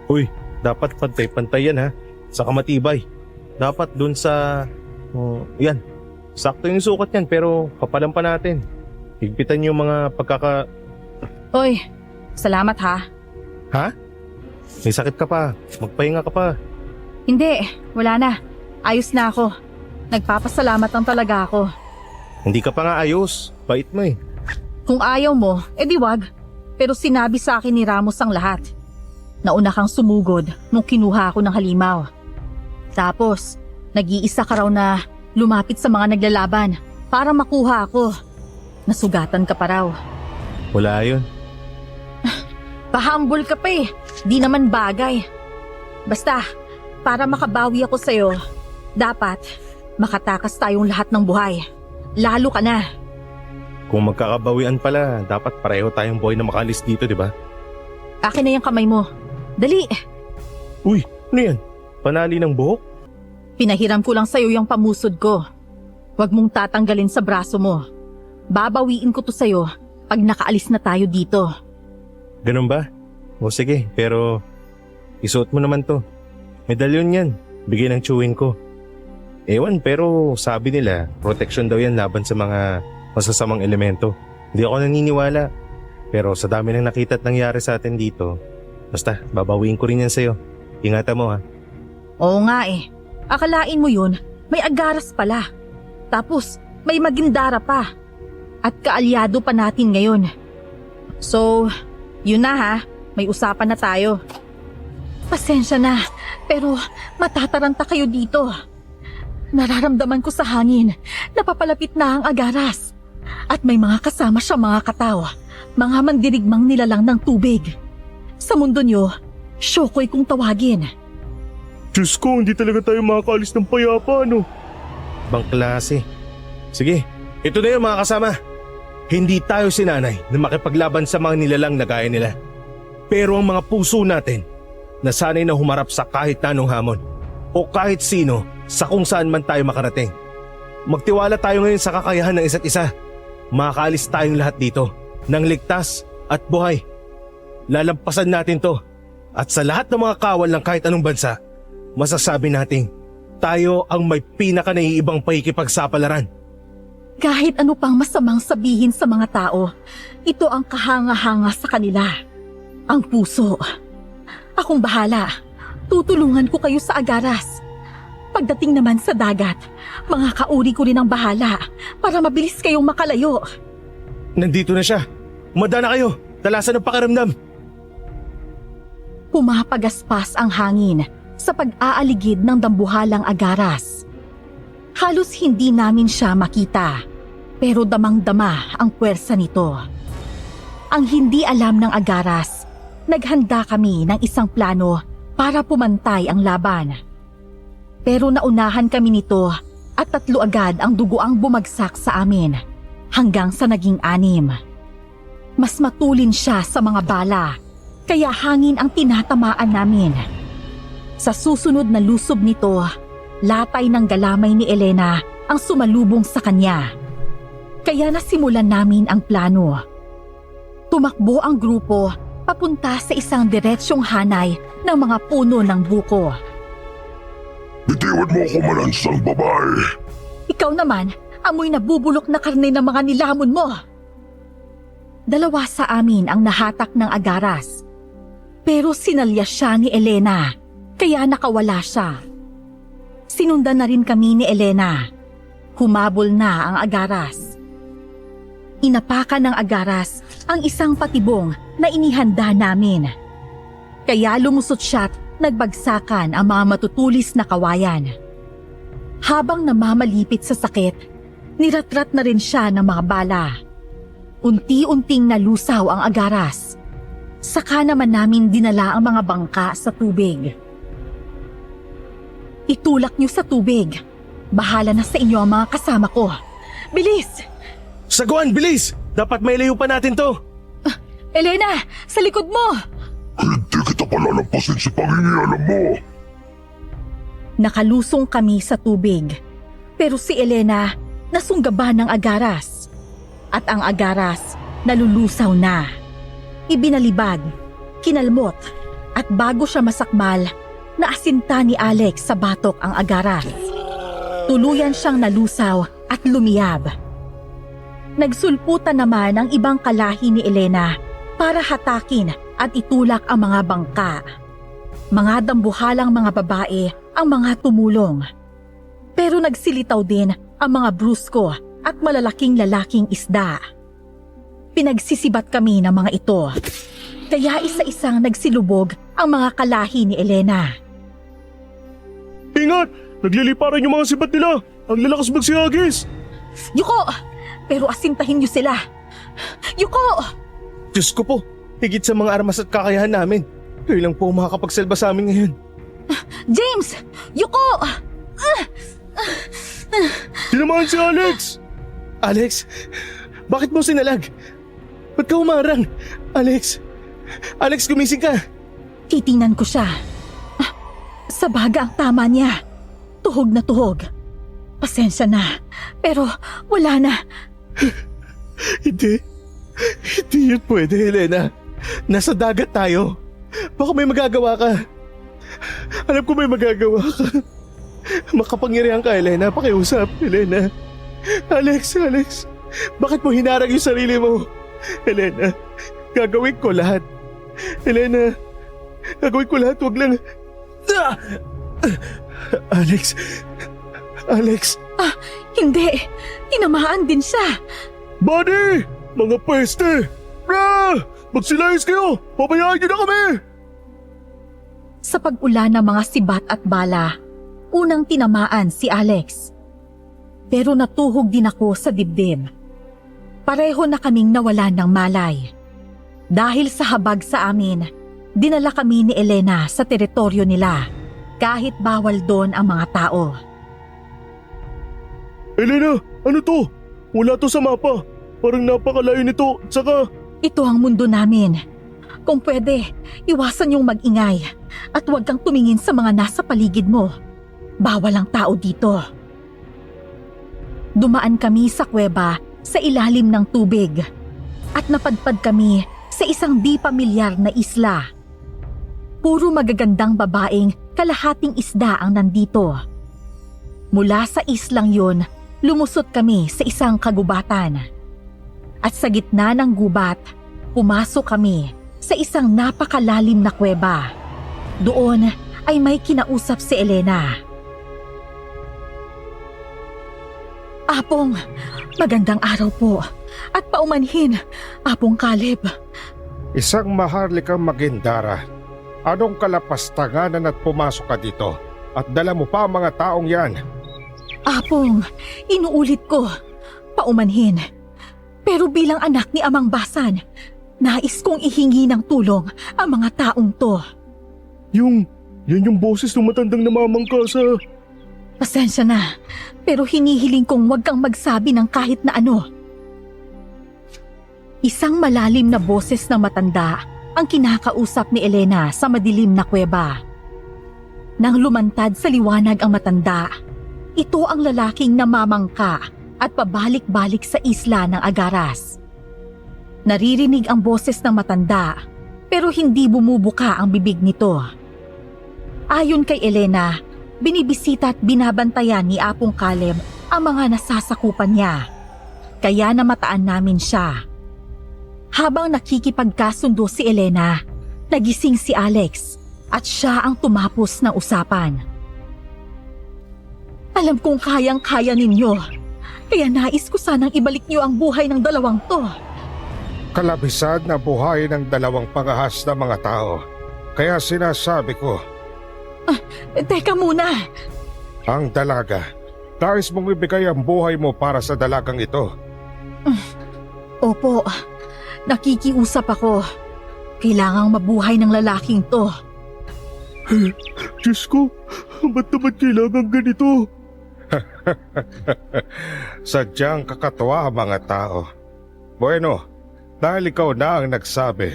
Uy, dapat pantay-pantay yan ha. Saka matibay. Dapat dun sa... yan. Sakto yung sukat yan pero kapalan pa natin. Higpitan yung mga Oy, salamat ha. Ha? May sakit ka pa. Magpahinga ka pa. Hindi, wala na. Ayos na ako. Nagpapasalamat lang talaga ako. Hindi ka pa nga ayos. Bait mo eh. Kung ayaw mo, edi wag. Pero sinabi sa akin ni Ramos ang lahat. Nauna kang sumugod nung kinuha ako ng halimaw. Tapos, nag-iisa ka raw na lumapit sa mga naglalaban para makuha ako. Nasugatan ka pa raw. Wala yun. Pahambol ka pa eh. Di naman bagay. Basta, para makabawi ako sa'yo, dapat makatakas tayong lahat ng buhay. Lalo ka na. Kung magkakabawian pala, dapat pareho tayong boy na makalis dito, di ba? Akin na yung kamay mo. Dali. Uy, ano yan? Panali ng buhok? Pinahiram ko lang sa'yo yung pamusod ko. Huwag mong tatanggalin sa braso mo. Babawiin ko to sa'yo pag nakaalis na tayo dito. Ganun ba? O sige, pero isuot mo naman to. Medalyon yan. Bigay ng chewin ko. Ewan, pero sabi nila, protection daw yan laban sa mga masasamang elemento. Hindi ako naniniwala. Pero sa dami ng nakita at nangyari sa atin dito, basta babawiin ko rin yan sa'yo. Ingatan mo ha. Oo nga eh. Akalain mo yun, may Agaras pala. Tapos, may Magindara pa. At kaalyado pa natin ngayon. So, yun na ha. May usapan na tayo. Pasensya na, pero matataranta kayo dito. Nararamdaman ko sa hangin na papalapit na ang Agaras. At may mga kasama siya mga kataw, mga mandirigmang nilalang ng tubig. Sa mundo nyo, Shokoy kung tawagin. Diyos ko, hindi talaga tayo makakaalis ng payapa, no? Bang klase. Sige, ito na yun mga kasama. Hindi tayo sinanay na makipaglaban sa mga nilalang na gaya nila. Pero ang mga puso natin, na sanay na humarap sa kahit na anong hamon o kahit sino sa kung saan man tayo makarating. Magtiwala tayo ngayon sa kakayahan ng isa't isa. Makakaalis tayong lahat dito ng ligtas at buhay. Lalampasan natin to at sa lahat ng mga kawal ng kahit anong bansa, masasabi natin tayo ang may pinaka-naiibang pakikipagsapalaran. Kahit ano pang masamang sabihin sa mga tao, ito ang kahanga-hanga sa kanila. Ang puso. Akong bahala. Tutulungan ko kayo sa Agaras. Pagdating naman sa dagat, mga kauri ko rin ang bahala para mabilis kayong makalayo. Nandito na siya. Umanda na kayo. Talasan ang pakiramdam. Pumapagaspas ang hangin sa pag-aaligid ng dambuhalang Agaras. Halos hindi namin siya makita, pero damang-dama ang puwersa nito. Ang hindi alam ng Agaras, naghanda kami ng isang plano para pumantay ang laban. Pero naunahan kami nito at 3 agad ang dugo ang bumagsak sa amin hanggang sa naging 6. Mas matulin siya sa mga bala, kaya hangin ang tinatamaan namin. Sa susunod na lusob nito, latay ng galamay ni Elena ang sumalubong sa kanya. Kaya nasimulan namin ang plano. Tumakbo ang grupo papunta sa isang diretsyong hanay ng mga puno ng buko. Bitiwan mo ako, malansang babae. Ikaw naman, amoy nabubulok na karne ng mga nilamon mo. 2 sa amin ang nahatak ng Agaras. Pero sinalya siya ni Elena, kaya nakawala siya. Sinundan na rin kami ni Elena. Humabol na ang Agaras. Inapakan ng Agaras ang isang patibong na inihanda namin. Kaya lumusot siya at nagbagsakan ang mga matutulis na kawayan. Habang namamalipit sa sakit, niratrat na rin siya ng mga bala. Unti-unting nalusaw ang Agaras. Saka naman namin dinala ang mga bangka sa tubig. Itulak niyo sa tubig. Bahala na sa inyo ang mga kasama ko. Bilis! Saguan, bilis! Dapat may layo pa natin to. Elena, sa likod mo! Hindi kita palalampasin sa pangingialam mo. Nakalusong kami sa tubig. Pero si Elena nasunggaban ng Agaras. At ang Agaras nalulusaw na. Ibinalibag, kinalmot, at bago siya masakmal, naasinta ni Alex sa batok ang Agaras. Tuluyan siyang nalusaw at lumiyab. Nagsulputan naman ang ibang kalahi ni Elena para hatakin at itulak ang mga bangka. Mga dambuhalang mga babae ang mga tumulong. Pero nagsilitaw din ang mga brusko at malalaking lalaking isda. Pinagsisibat kami ng mga ito. Kaya isa-isang nagsilubog ang mga kalahi ni Elena. Ingat! Nagliliparan yung mga sibat nila! Ang lalakas magsihagis! Yuko! Pero asintahin niyo sila. Yuko! Diyos ko po, higit sa mga armas at kakayahan namin. Kayo lang po makakapagsalba sa amin ngayon. James! Yuko! Tinamaan si Alex! Alex, bakit mo sinalag? Ba't ka umarang? Alex, gumising ka! Titingnan ko siya. Sa baga ang tama niya. Tuhog na tuhog. Pasensya na. Pero wala na. Hindi yun pwede, Helena. Nasa dagat tayo. Baka may magagawa ka. Alam ko may magagawa ka. Makapangyarihan ka, Helena. Pakiusap, Helena. Alex, bakit mo hinarang yung sarili mo? Helena, gagawin ko lahat. Helena, gagawin ko lahat. Huwag lang. Alex. Hindi. Tinamaan din siya. Buddy! Mga peste! Magsilayas kayo! Pabayaan niyo na kami! Sa pag-ulan ng mga sibat at bala, unang tinamaan si Alex. Pero natuhog din ako sa dibdib. Pareho na kaming nawalan ng malay. Dahil sa habag sa amin, dinala kami ni Elena sa teritoryo nila, kahit bawal doon ang mga tao. Elena, ano to? Wala to sa mapa. Parang napakalayo nito. Saka... Ito ang mundo namin. Kung pwede, iwasan yung mag-ingay at huwag kang tumingin sa mga nasa paligid mo. Bawal ang tao dito. Dumaan kami sa kuweba sa ilalim ng tubig at napadpad kami sa isang di pamilyar na isla. Puro magagandang babaeng kalahating isda ang nandito. Mula sa islang yun, lumusot kami sa isang kagubatan. At sa gitna ng gubat, pumasok kami sa isang napakalalim na kuweba. Doon ay may kinausap si Elena. Apong, magandang araw po. At paumanhin, Apong Caleb. Isang maharlikang Magindara. Anong kalapastanganan at pumasok ka dito? At dala mo pa ang mga taong yan. Apong, inuulit ko, paumanhin. Pero bilang anak ni Amang Basan, nais kong ihingi ng tulong ang mga taong to. Yan yung boses ng matandang namamangka sa... Pasensya na, pero hinihiling kong huwag kang magsabi ng kahit na ano. Isang malalim na boses ng matanda ang kinakausap ni Elena sa madilim na kuweba. Nang lumantad sa liwanag ang matanda, ito ang lalaking namamangka at pabalik-balik sa isla ng Agaras. Naririnig ang boses ng matanda pero hindi bumubuka ang bibig nito. Ayon kay Elena, binibisita at binabantayan ni Apong Caleb ang mga nasasakupan niya. Kaya namataan namin siya. Habang nakikipagkasundo si Elena, nagising si Alex at siya ang tumapos ng usapan. Alam kong kayang-kaya ninyo, kaya nais ko sanang ibalik niyo ang buhay ng dalawang to. Kalabisan na buhay ng dalawang pangahas na mga tao. Kaya sinasabi ko, Teka muna, ang dalaga. Nais mong ibigay ang buhay mo para sa dalagang ito. opo, nakikiusap ako. Kailangang mabuhay ng lalaking to. Diyos ko, ba't naman kailangan ganito? Sadyang kakatuwa ang mga tao. Bueno, dahil ikaw na ang nagsabi,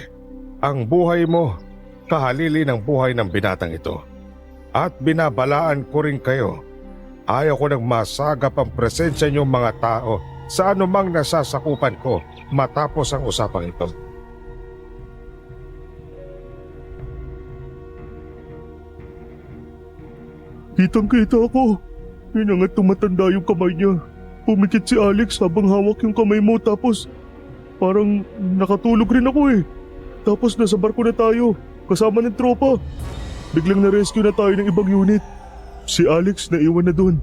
ang buhay mo, kahalili ng buhay ng binatang ito. At binabalaan ko rin kayo. Ayaw ko nang masagap ang presensya niyong mga tao sa anumang nasasakupan ko matapos ang usapang ito. Kitang-kita ako. Inangat tumatanda yung kamay niya. Pumikit si Alex habang hawak yung kamay mo tapos parang nakatulog rin ako eh. Tapos nasa barko na tayo, kasama ng tropa. Biglang na-rescue na tayo ng ibang unit. Si Alex naiwan na dun.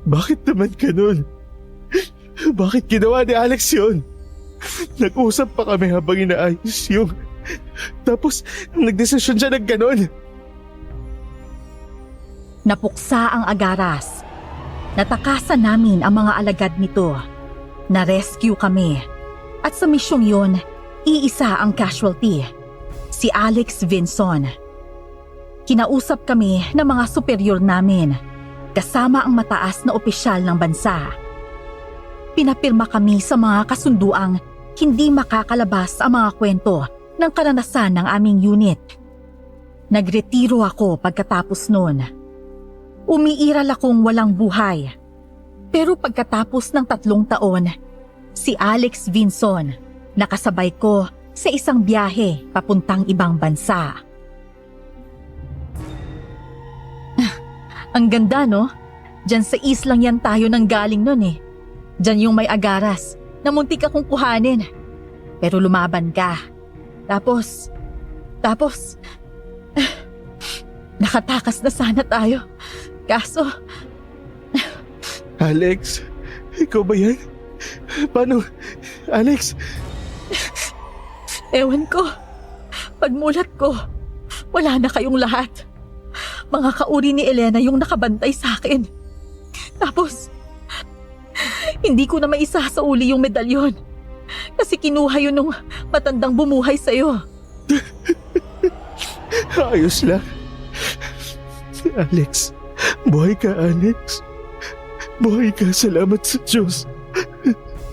Bakit naman ganun? Bakit ginawa ni Alex yun? Nag-usap pa kami habang inaayos yung... Tapos nagdesisyon siya ng ganun. Napuksa ang Agaras. Natakasan namin ang mga alagad nito. Na-rescue kami. At sa misyong yon, iisa ang casualty. Si Alex Vinson. Kinausap kami ng mga superior namin, kasama ang mataas na opisyal ng bansa. Pinapirma kami sa mga kasunduang hindi makakalabas ang mga kwento ng karanasan ng aming unit. Nagretiro ako pagkatapos noon. Umiiral akong walang buhay. Pero pagkatapos ng 3 taon, si Alex Vinson nakasabay ko sa isang biyahe papuntang ibang bansa. Ang ganda, no? Diyan sa islang yan tayo nang galing nun eh. Diyan yung may Agaras na muntik akong kuhanin. Pero lumaban ka. Tapos, nakatakas na sana tayo. Kaso... Alex, ikaw ba yan? Paano? Alex? Ewan ko. Pagmulat ko, wala na kayong lahat. Mga kauri ni Elena yung nakabantay sa akin. Tapos, hindi ko na maisasauli yung medalyon. Kasi kinuha yun nung matandang bumuhay sa'yo. Ayos lang. Alex, buhay ka, Alex. Buhay ka, salamat sa Diyos.